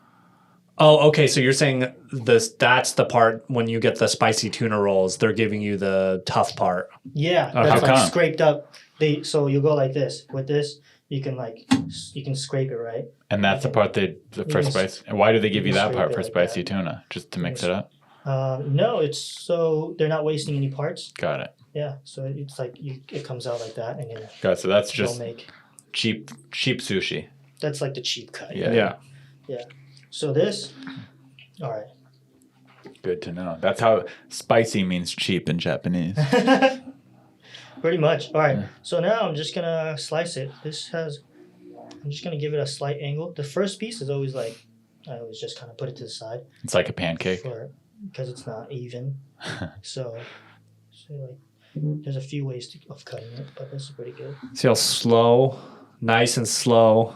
Oh, okay. So you're saying that's the part when you get the spicy tuna rolls, they're giving you the tough part. Yeah, that's like scraped up. So you go like this. With this, you can scrape it, right? And that's the part for spice. And why do they give you that part for spicy tuna? Just to mix it up? No, it's so they're not wasting any parts. Got it. Yeah, so it's like it comes out like that, and then Okay, so that's they'll just make. cheap sushi. That's like the cheap cut. Yeah. Yeah. So this, all right. Good to know. That's how spicy means cheap in Japanese. Pretty much. All right. So now I'm just gonna slice it. I'm just gonna give it a slight angle. The first piece is always like, I always just kind of put it to the side It's like a pancake. because it's not even. so like, there's a few ways of cutting it, but this is pretty good. See how slow, nice and slow.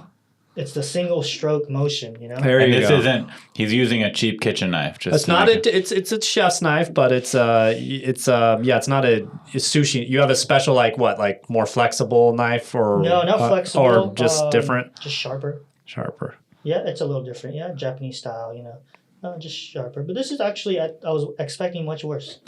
It's the single stroke motion, you know. There And you this go. isn't. He's using a cheap kitchen knife. Just It's to not make it's a chef's knife, but it's not a sushi. You have a special like more flexible knife or No, not flexible. or just different, Just sharper. sharper. Yeah, it's a little different. Yeah, Japanese style, you know. Just sharper. But this is actually, I was expecting much worse.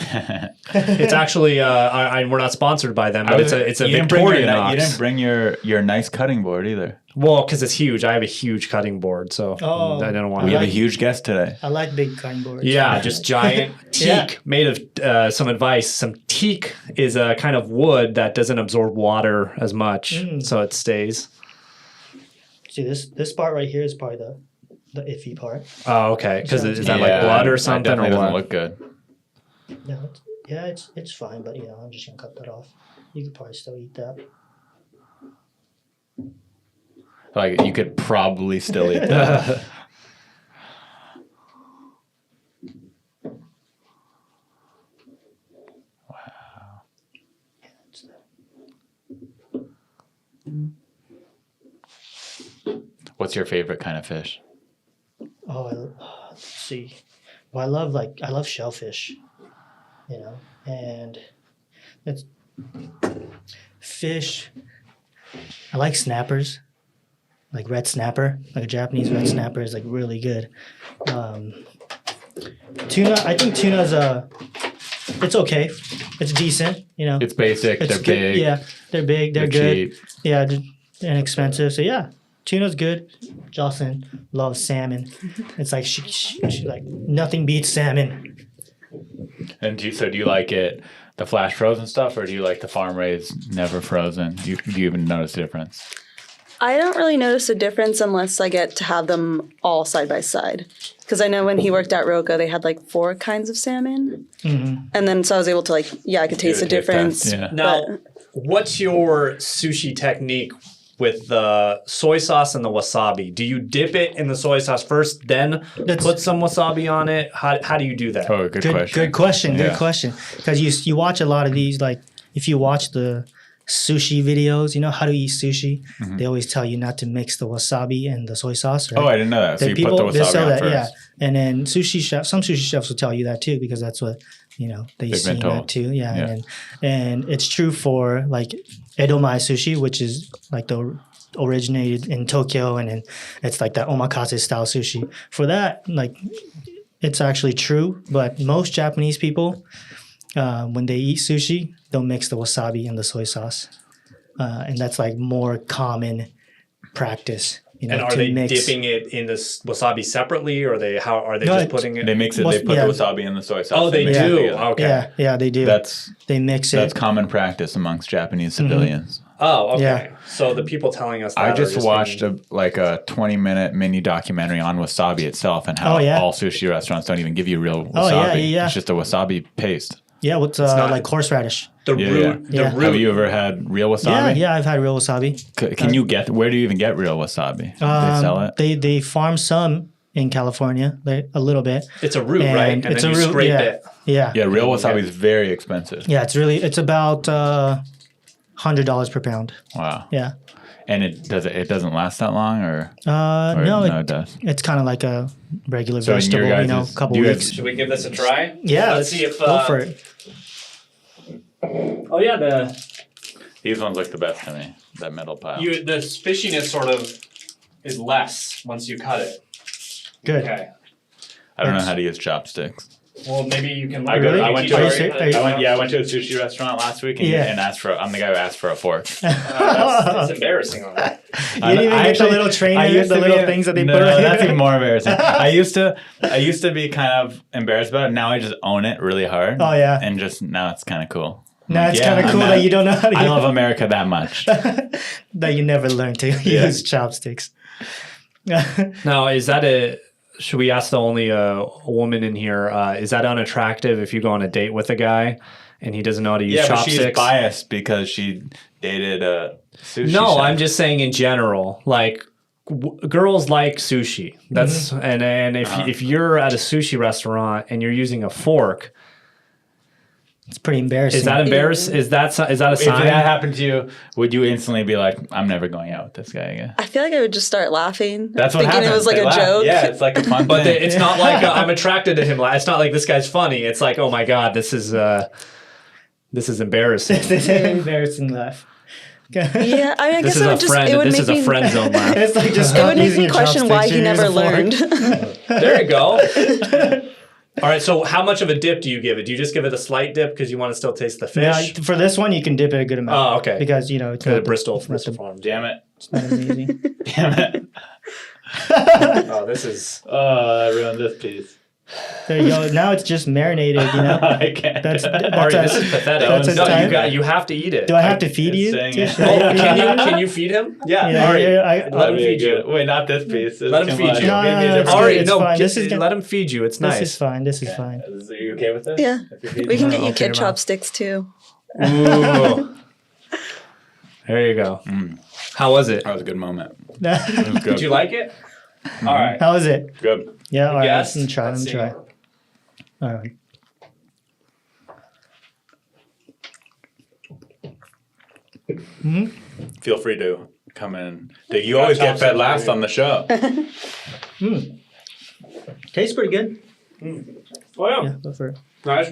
It's actually we're not sponsored by them, but it's a you didn't bring Victorian your, You ox. didn't bring your nice cutting board either. Well, because it's huge. I have a huge cutting board, so Oh, I didn't want We to. have a huge guest today. I like big cutting boards. Yeah, just giant teak Yeah. made of some advice. Some teak is a kind of wood that doesn't absorb water as much, so it stays. See, this part right here is probably the iffy part. Oh, okay. Because is that Yeah, like blood or it something or definitely what? doesn't look good. Yeah, it's fine, but I'm just gonna cut that off. You could probably still eat that. Like you could probably still eat that. What's your favorite kind of fish? Let's see. Well, I love shellfish, you know, and it's fish. I like snappers, like red snapper, like a Japanese red snapper is like really good. Tuna, I think tuna's it's okay. It's decent, you know. It's basic. It's They're good. big. Yeah, they're big. They're good. cheap. Yeah, they're inexpensive. So yeah, tuna's good. Jocelyn loves salmon. It's like she like nothing beats salmon. And do you like it the flash frozen stuff, or do you like the farm raised never frozen? Do you even notice the difference? I don't really notice a difference unless I get to have them all side by side. Because I know when he worked at Roka, they had like 4 kinds of salmon. Mm-hmm. And then so I was able to I could taste the difference. Yeah. Now, But what's your sushi technique with the soy sauce and the wasabi? Do you dip it in the soy sauce first, then put some wasabi on it? How do you do that? Oh, good question. Good question. Yeah. Good question. Because you watch a lot of these, like if you watch the sushi videos, you know how to eat sushi. They always tell you not to mix the wasabi and the soy sauce. Right? Oh, I didn't know that. So you put the they wasabi sell on that, first. yeah. And then some sushi chefs will tell you that too, because that's what they've seen told. that too. Yeah, Yeah. And it's true for like edomae sushi, which is like the originated in Tokyo, and then it's like that omakase style sushi. For that, like it's actually true, but most Japanese people, when they eat sushi, they'll mix the wasabi and the soy sauce, and that's like more common practice. And are they dipping it in this wasabi separately, or are they just putting it? They mix it. They put the wasabi in the soy sauce. Oh, they mix it do. together. Okay. Yeah, they do. They mix it. That's common practice amongst Japanese civilians. Oh, okay. Yeah. So the people telling us that I are just watched being- a 20-minute mini documentary on wasabi itself and how Oh, yeah? all sushi restaurants don't even give you real wasabi. Oh, yeah. It's just a wasabi paste. Yeah, with not- like horseradish. the Yeah, root. yeah. The root. Have you ever had real wasabi? Yeah, I've had real wasabi. Can you get? Where do you even get real wasabi? They sell it. They farm some in California, a little bit. It's a root, right? And it's then a you root. scrape Yeah, it. yeah, Yeah, real wasabi is very expensive. yeah. It's about $100 per pound. Wow. Yeah. And it doesn't last that long, or No, it does. it's kind of like a regular So in vegetable. your You know, guys' a couple do you guys- weeks. Should we give this a try? Yeah, Let's see if. go for it. Oh yeah, These ones look the best to me. That metal pile. the fishiness sort of is less once you cut it. Good. Okay. I don't know how to use chopsticks. Well, maybe you can. I went to Are you a serious? Are you- I went to a sushi restaurant last week and, Yeah. and asked for. I'm the guy who asked for a fork. That's embarrassing on that. You didn't even get the little trainers, the little things that they no, put on that's it. even more embarrassing. I used to be kind of embarrassed about it. Now I just own it really hard. Oh, yeah. And just now it's kind of cool. No, it's Yeah, kind of cool I'm that not- you don't know how to I love America that much. that you never learned to use chopsticks. Now, is that a? Should we ask the only woman in here? Is that unattractive if you go on a date with a guy and he doesn't know how to use Yeah, but chopsticks? she's biased because she dated a sushi No, chef. I'm just saying in general. Like girls like sushi. That's and if you're at a sushi restaurant and you're using a fork, It's pretty embarrassing. is that embarrassing? Is that a If sign? that happened to you, would you instantly be like, I'm never going out with this guy again? I feel like I would just start laughing. That's what thinking happens. it was like They a laugh. joke. Yeah, it's like a fun But thing. it's not like I'm attracted to him. It's not like this guy's funny. It's like, oh my god, this is embarrassing. It's an embarrassing laugh. Yeah, I This guess is it a would just friend. it would This make is a me friend zone laugh. It's like just it would make using me your question why chopsticks, he you use never a fork. learned. There you go. All right. So, how much of a dip do you give it? Do you just give it a slight dip because you want to still taste the Yeah, fish? for this one, you can dip it a good amount. Oh, okay. Because it's The not Bristol it's not the- Farms. Damn it. it's not as easy. Damn it. Oh, this is. Oh, I ruined this piece. There you go. Now it's just marinated. I can't. That's Ari, this is pathetic. that's a No, time. you have to eat it. Do I have to feed you? saying Tish? it. Oh, can you feed him? Yeah. Yeah, Ari, yeah, let That'd him be feed good. you. Wait, not this piece. It's Let him too feed much. you. No, Maybe no, a no, different- it's Ari, it's no, fine. This is let him feed you. It's nice. This is fine. This is fine. Are you okay with this? Yeah, If you're feeding we can me? get you Okay, kid Mom. chopsticks too. Ooh. There you go. How was it? That was a good moment. It was good. Did you like it? All right. How is it? Good. Yeah, all right. Yes. Let me try. Let Let's me see. try. All right. Feel free to come in. You always get fed last on the show. Tastes pretty good. Oh yeah. Yeah, go for it. Nice.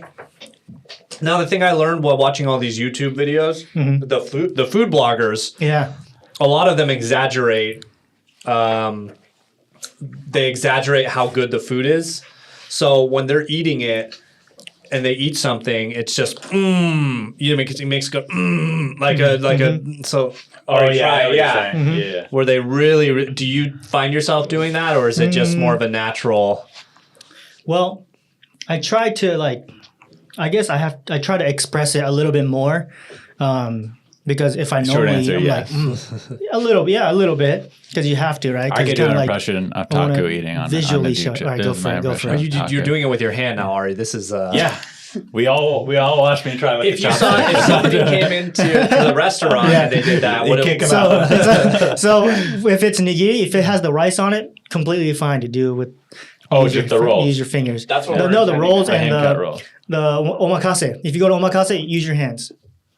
Now the thing I learned while watching all these YouTube videos, the food bloggers, Yeah. a lot of them exaggerate. They exaggerate how good the food is. So when they're eating it and they eat something, it's just it makes it go like a so. Oh, Or yeah. I know what you're yeah. saying. Yeah. Where they really do you find yourself doing that, or is it just more of a natural? Well, I try to I guess I try to express it a little bit more, because if I Short normally answer, I'm yes. a little bit, because you have to, right? I 'Cause could it's do an kinda impression of I wanna Taku eating on visually the show- YouTube. all right, This go is for my it, go impression for it. of Taku. You're doing it with your hand now, Ari. This is Yeah. We all watched me try with If the you saw chopsticks. if somebody came into the restaurant and they did that, You would it, kick 'em out. So if it's nigiri, if it has the rice on it, completely fine to do with. Oh, use just your the rolls. Use your fingers. That's what no, we're no, the intending, rolls the and hand-cut rolls. the omakase. If you go to omakase, use your hands.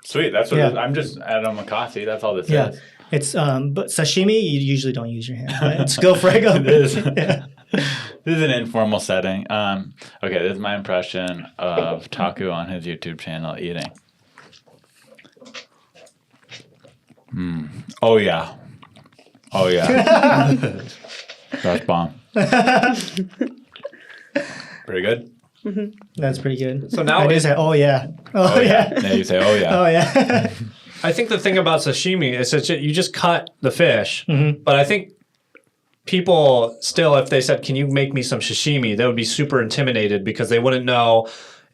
Sweet. That's what Yeah. it is. I'm just at omakase. That's all this Yeah, is. it's but sashimi you usually don't use your hands. Right? It's go for it. Go. It is. Yeah. This is an informal setting. Okay, this is my impression of Taku on his YouTube channel eating. Oh yeah. Oh yeah. That's bomb. Pretty good. That's pretty good. So now I it- just say, oh yeah, oh, yeah. Now you say, oh yeah. oh yeah. I think the thing about sashimi is that you just cut the fish, but I think people still, if they said, "Can you make me some sashimi?" they would be super intimidated because they wouldn't know,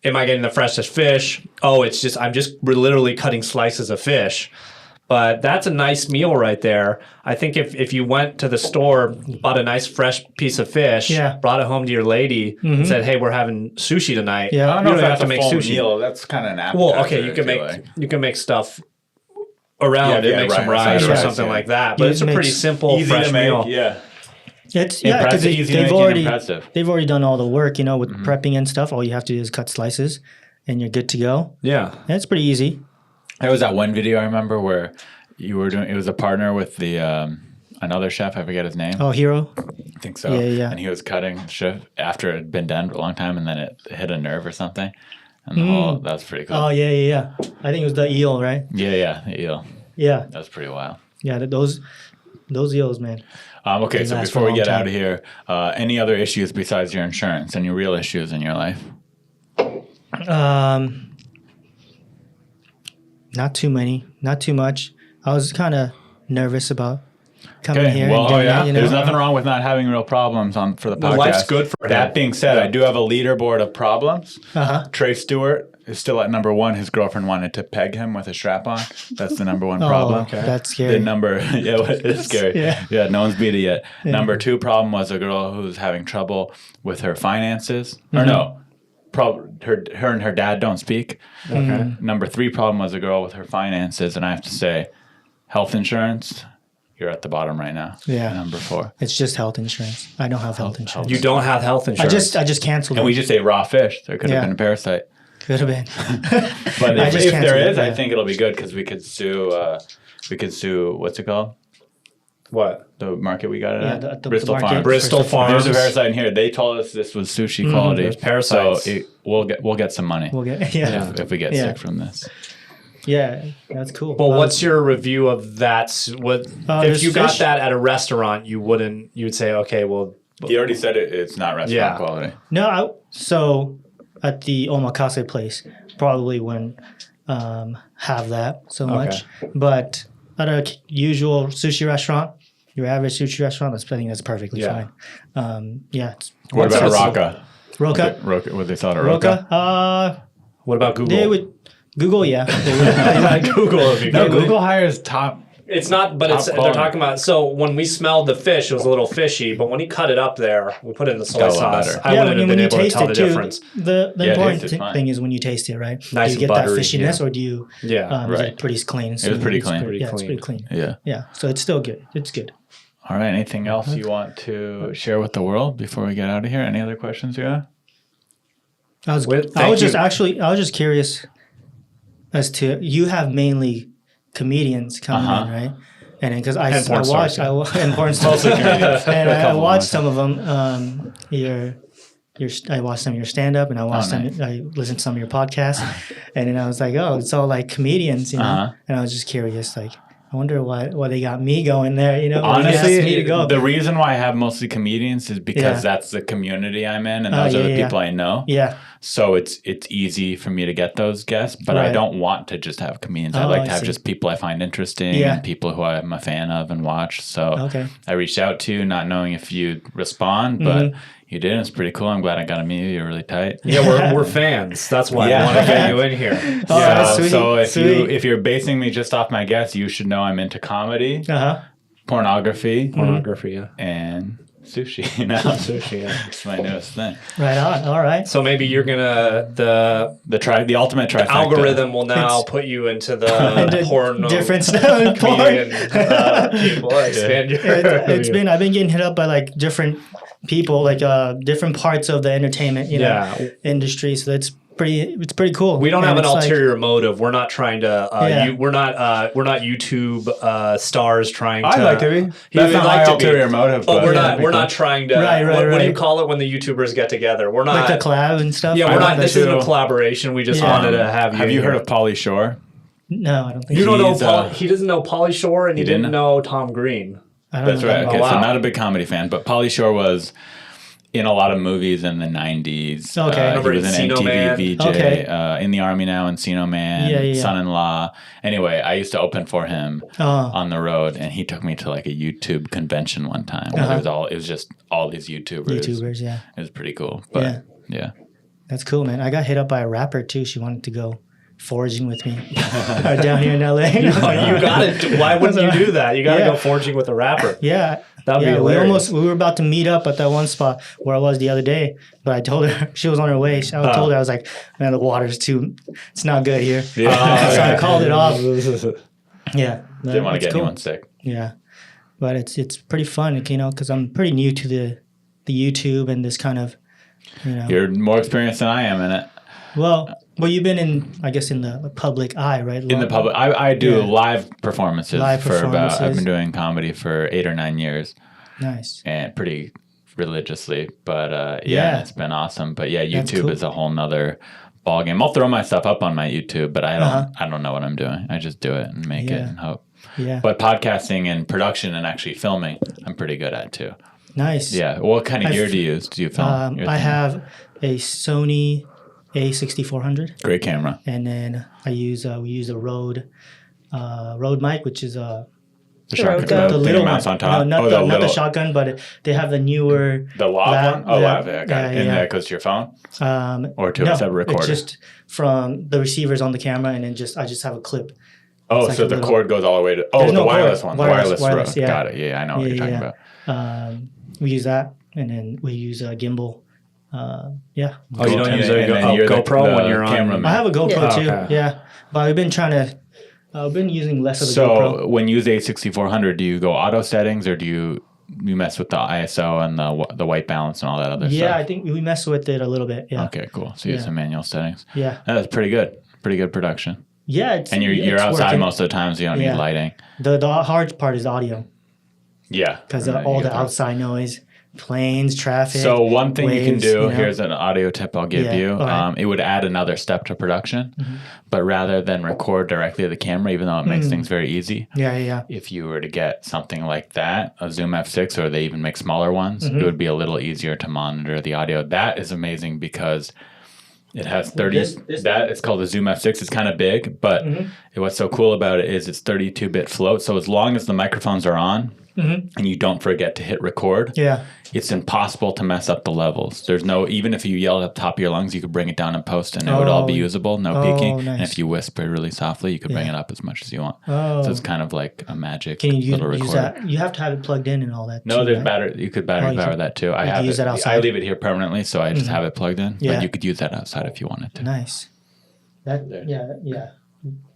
"Am I getting the freshest fish?" Oh, it's just I'm just literally cutting slices of fish. But that's a nice meal right there. I think if you went to the store, bought a nice fresh piece of fish, Yeah. brought it home to your lady, and said, "Hey, we're having sushi tonight." Yeah. I don't know You if don't that's have to a make full sushi. meal. That's kind of an appetizer. Well, okay, you I can feel make like. you can make stuff around Yeah, it, yeah, make some right, rice or rice, something yeah. like that. But Yeah, it's a it pretty makes simple, Easy fresh to make. meal. Yeah. It's because Impressive, easy to they've make and already impressive. they've already done all the work, with prepping and stuff. All you have to do is cut slices, and you're good to go. Yeah. And it's pretty easy. There was that one video I remember where you were doing. It was a partner with the another chef. I forget his name. Oh, hero. I think so. Yeah, yeah. And he was cutting shit after it had been done for a long time, and then it hit a nerve or something. And the whole that was pretty cool. Oh yeah. I think it was the eel, right? Yeah, the eel. Yeah, That was pretty wild. yeah. Those eels, man. Okay, They so last for a before we long get time. out of here, any other issues besides your insurance? Any real issues in your life? Not too many, not too much. I was kind of nervous about coming Okay, here. well, and doing that, there's nothing wrong with not having real problems for the podcast. life's good for That him. being said, I do have a leaderboard of problems. Uh-huh. Trey Stewart is still at number one. His girlfriend wanted to peg him with a strap on. That's the number one problem. Okay. That's scary. The number, it's scary. Yeah, no one's beat it yet. Yeah. Number two problem was a girl who's having trouble with her finances. Or no, her and her dad don't speak. Okay. Number three problem was a girl with her finances, and I have to say, health insurance. You're at the bottom right now. Yeah. Number four. It's just health insurance. I don't have health insurance. You don't have health insurance. I just canceled it. And we just ate raw fish. There could have been a parasite. Could have been. But if there is, I think it'll be good because we could sue. What's it called? What? The market we got it at? The Bristol market. Farms. Bristol Farms. There's a parasite in here. They told us this was sushi quality. There's parasites. So we'll get some money. We'll get if we get sick from this. Yeah, that's cool. But what's your review of that? What if you got that at a restaurant? You would say, okay, well. He already said it's not restaurant quality. No, so at the omakase place, probably wouldn't have that so much. But at a usual sushi restaurant, your average sushi restaurant, I think that's perfectly fine. What about Roka? Roka? What they thought of Roka? What about Google? They would Google, Google. Google hires top. It's not, but they're talking about. So when we smelled the fish, it was a little fishy. But when he cut it up there, we put it in the soy sauce. I wouldn't have been able to tell the difference. The important thing is when you taste it, right? Nice do you get buttery, that fishiness, or do you? Right. Is it pretty clean? It was pretty clean. It's pretty clean. Yeah. So it's still good. It's good. All right. Anything else you want to share with the world before we get out of here? Any other questions you have? I was just curious as to you have mainly comedians coming in, right? And because I watched some of them. I watched some of your stand up, and I listened to some of your podcasts, and then I was like, oh, it's all like comedians, you know. And I was just curious, like, I wonder why they got me going there, you know? Honestly, me to go. The reason why I have mostly comedians is because that's the community I'm in, and those are the people I know. Yeah. So it's easy for me to get those guests, but I don't want to just have comedians. I like to have just people I find interesting and people who I'm a fan of and watch. So I reached out to you, not knowing if you'd respond, but you did. It's pretty cool. I'm glad I got to meet you. You're really tight. Yeah, we're fans. That's why I want to get you in here. So if you're basing me just off my guess, you should know I'm into comedy, pornography, and sushi now. Sushi, it's my newest thing. Right on. All right. So maybe you're gonna the ultimate trifecta. Algorithm will now put you into the porn different stuff. Comedian people. Expand your. I've been getting hit up by like different people, like different parts of the entertainment, industry. So it's pretty cool. We don't have an ulterior motive. We're not trying to. We're not YouTube stars trying to. I'd like to be. That's not my ulterior motive. But we're not trying to. What do you call it when the YouTubers get together? We're not like the collab and stuff. Yeah, we're not. This isn't a collaboration. We just wanted to have you. Have you heard of Pauly Shore? No, I don't think. You don't know. He doesn't know Pauly Shore, and he didn't know Tom Green. That's right. Okay, so I'm not a big comedy fan, but Pauly Shore was in a lot of movies in the 90s. Okay. He was an MTV VJ, in the Army now, Encino Man, Son-in-Law. Anyway, I used to open for him on the road, and he took me to like a YouTube convention one time. Where it was just all these YouTubers. Yeah. It was pretty cool. But yeah. That's cool, man. I got hit up by a rapper too. She wanted to go foraging with me down here in LA. You got it. Why wouldn't you do that? You got to go foraging with a rapper. Yeah. That'd be hilarious. We were about to meet up at that one spot where I was the other day, but I told her, she was on her way. I told her, I was like, man, the water's it's not good here. So I called it off. Yeah. Didn't want to get anyone sick. Yeah. But it's pretty fun, because I'm pretty new to the YouTube and this kind of, You're more experienced than I am in it. Well, you've been in the public eye, right? In the public, I do live performances I've been doing comedy for 8 or 9 years. Nice. And pretty religiously, but it's been awesome. But YouTube is a whole nother ballgame. I'll throw my stuff up on my YouTube, but I don't know what I'm doing. I just do it and make it and hope. Yeah. But podcasting and production and actually filming, I'm pretty good at too. Nice. Yeah. What kind of gear do you use? Do you film? I have a Sony A6400. Great camera. And then we use a Rode mic, which is The shotgun, Roka. the little mounts one. on top. No, Oh, not the shotgun, but they have the newer. The lav one? Oh, lav. Yeah, got it. And yeah. that goes to your phone? Or to No, a separate recorder? it's just from the receivers on the camera, and then I just have a clip. Oh, like so a the little- cord goes all the way to... Oh, There's the no wireless cord. one. The wireless Wireless, Rode. yeah. Got it. Yeah, I know what you're talking about. We use that, and then we use a gimbal. Yeah. Oh, you don't use a And then you're the GoPro when you're on. cameraman. I have a GoPro Yeah. too. Okay. Yeah, but I've been trying to. I've been using less of the So GoPro. when you use A6400, do you go auto settings or do you mess with the ISO and the white balance and all that other Yeah, stuff? I think we mess with it a little bit. Yeah. Okay, cool. So you use Yeah. some manual settings. Yeah. That's pretty good. Pretty good production. Yeah. It's, And you're it's outside working. most of the time, so you don't Yeah. need lighting. The hard part is audio Yeah. because And then all you the get outside noise, planes, traffic. So one thing you can waves, do, know? here's an audio tip I'll give Yeah, you. all right. It would add another step to production, Mm-hmm. but rather than record directly to the camera, even though it makes things very easy, Yeah. if you were to get something like that, a Zoom F6, or they even make smaller ones, Mm-hmm. it would be a little easier to monitor the audio. That is amazing because it has 30. this- that it's called a Zoom F6. It's kind of big, but what's so cool about it is it's 32-bit float. So as long as the microphones are on and you don't forget to hit record, Yeah. it's impossible to mess up the levels. There's no, even if you yell at the top of your lungs, you could bring it down in post and it would all be usable, no peaking. And nice. if you whisper really softly, you could bring it up as much as you want. Oh. So it's kind of like a magic Can you little use recorder. that? You have to have it plugged in and all that. No, too, there's right? battery. You could battery you power can- that too. I you have can use it. that I outside? leave it here permanently, so I just have it plugged in. Yeah. But you could use that outside if you wanted to. Nice. Yeah.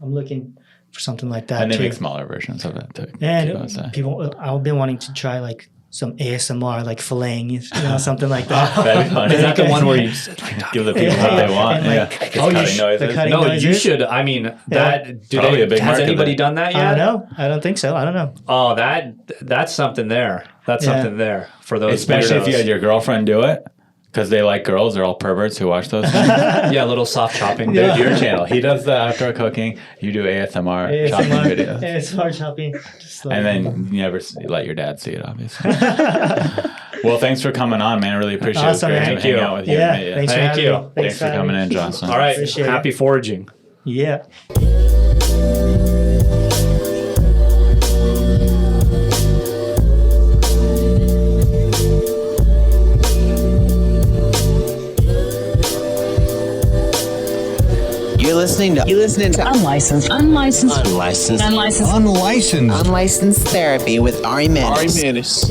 I'm looking for something like that And they too. make smaller versions of it too. And people, I've been wanting to try like some ASMR, like filleting, something like that. That'd be funny. Is that the one where you give the people what they want? And, like, Just oh, you cutting sh- noises. the cutting- No, you noises? should. I mean, that do Probably they, a big has market anybody there. done that I yet? don't know. I don't think so. I don't know. Oh, that's something there. That's Yeah. something there for those. Especially if you weirdos. had your girlfriend do it. Because they like girls, they're all perverts who watch those. yeah, a little soft chopping. There's your channel. He does the outdoor cooking. You do ASMR chopping videos. ASMR chopping. Just like, And then you never let your dad see it, obviously. Well, thanks for coming on, man. I really appreciate Awesome, it. It was man. great to hang out with you. yeah. Yeah. Thanks for Thank having you. me. Thanks for having coming me. in, Jocelyn. All right, Appreciate it. happy foraging. Yeah. You're listening to Unlicensed therapy with Ari Mannis. Unlicensed Therapy with Ari Mannis.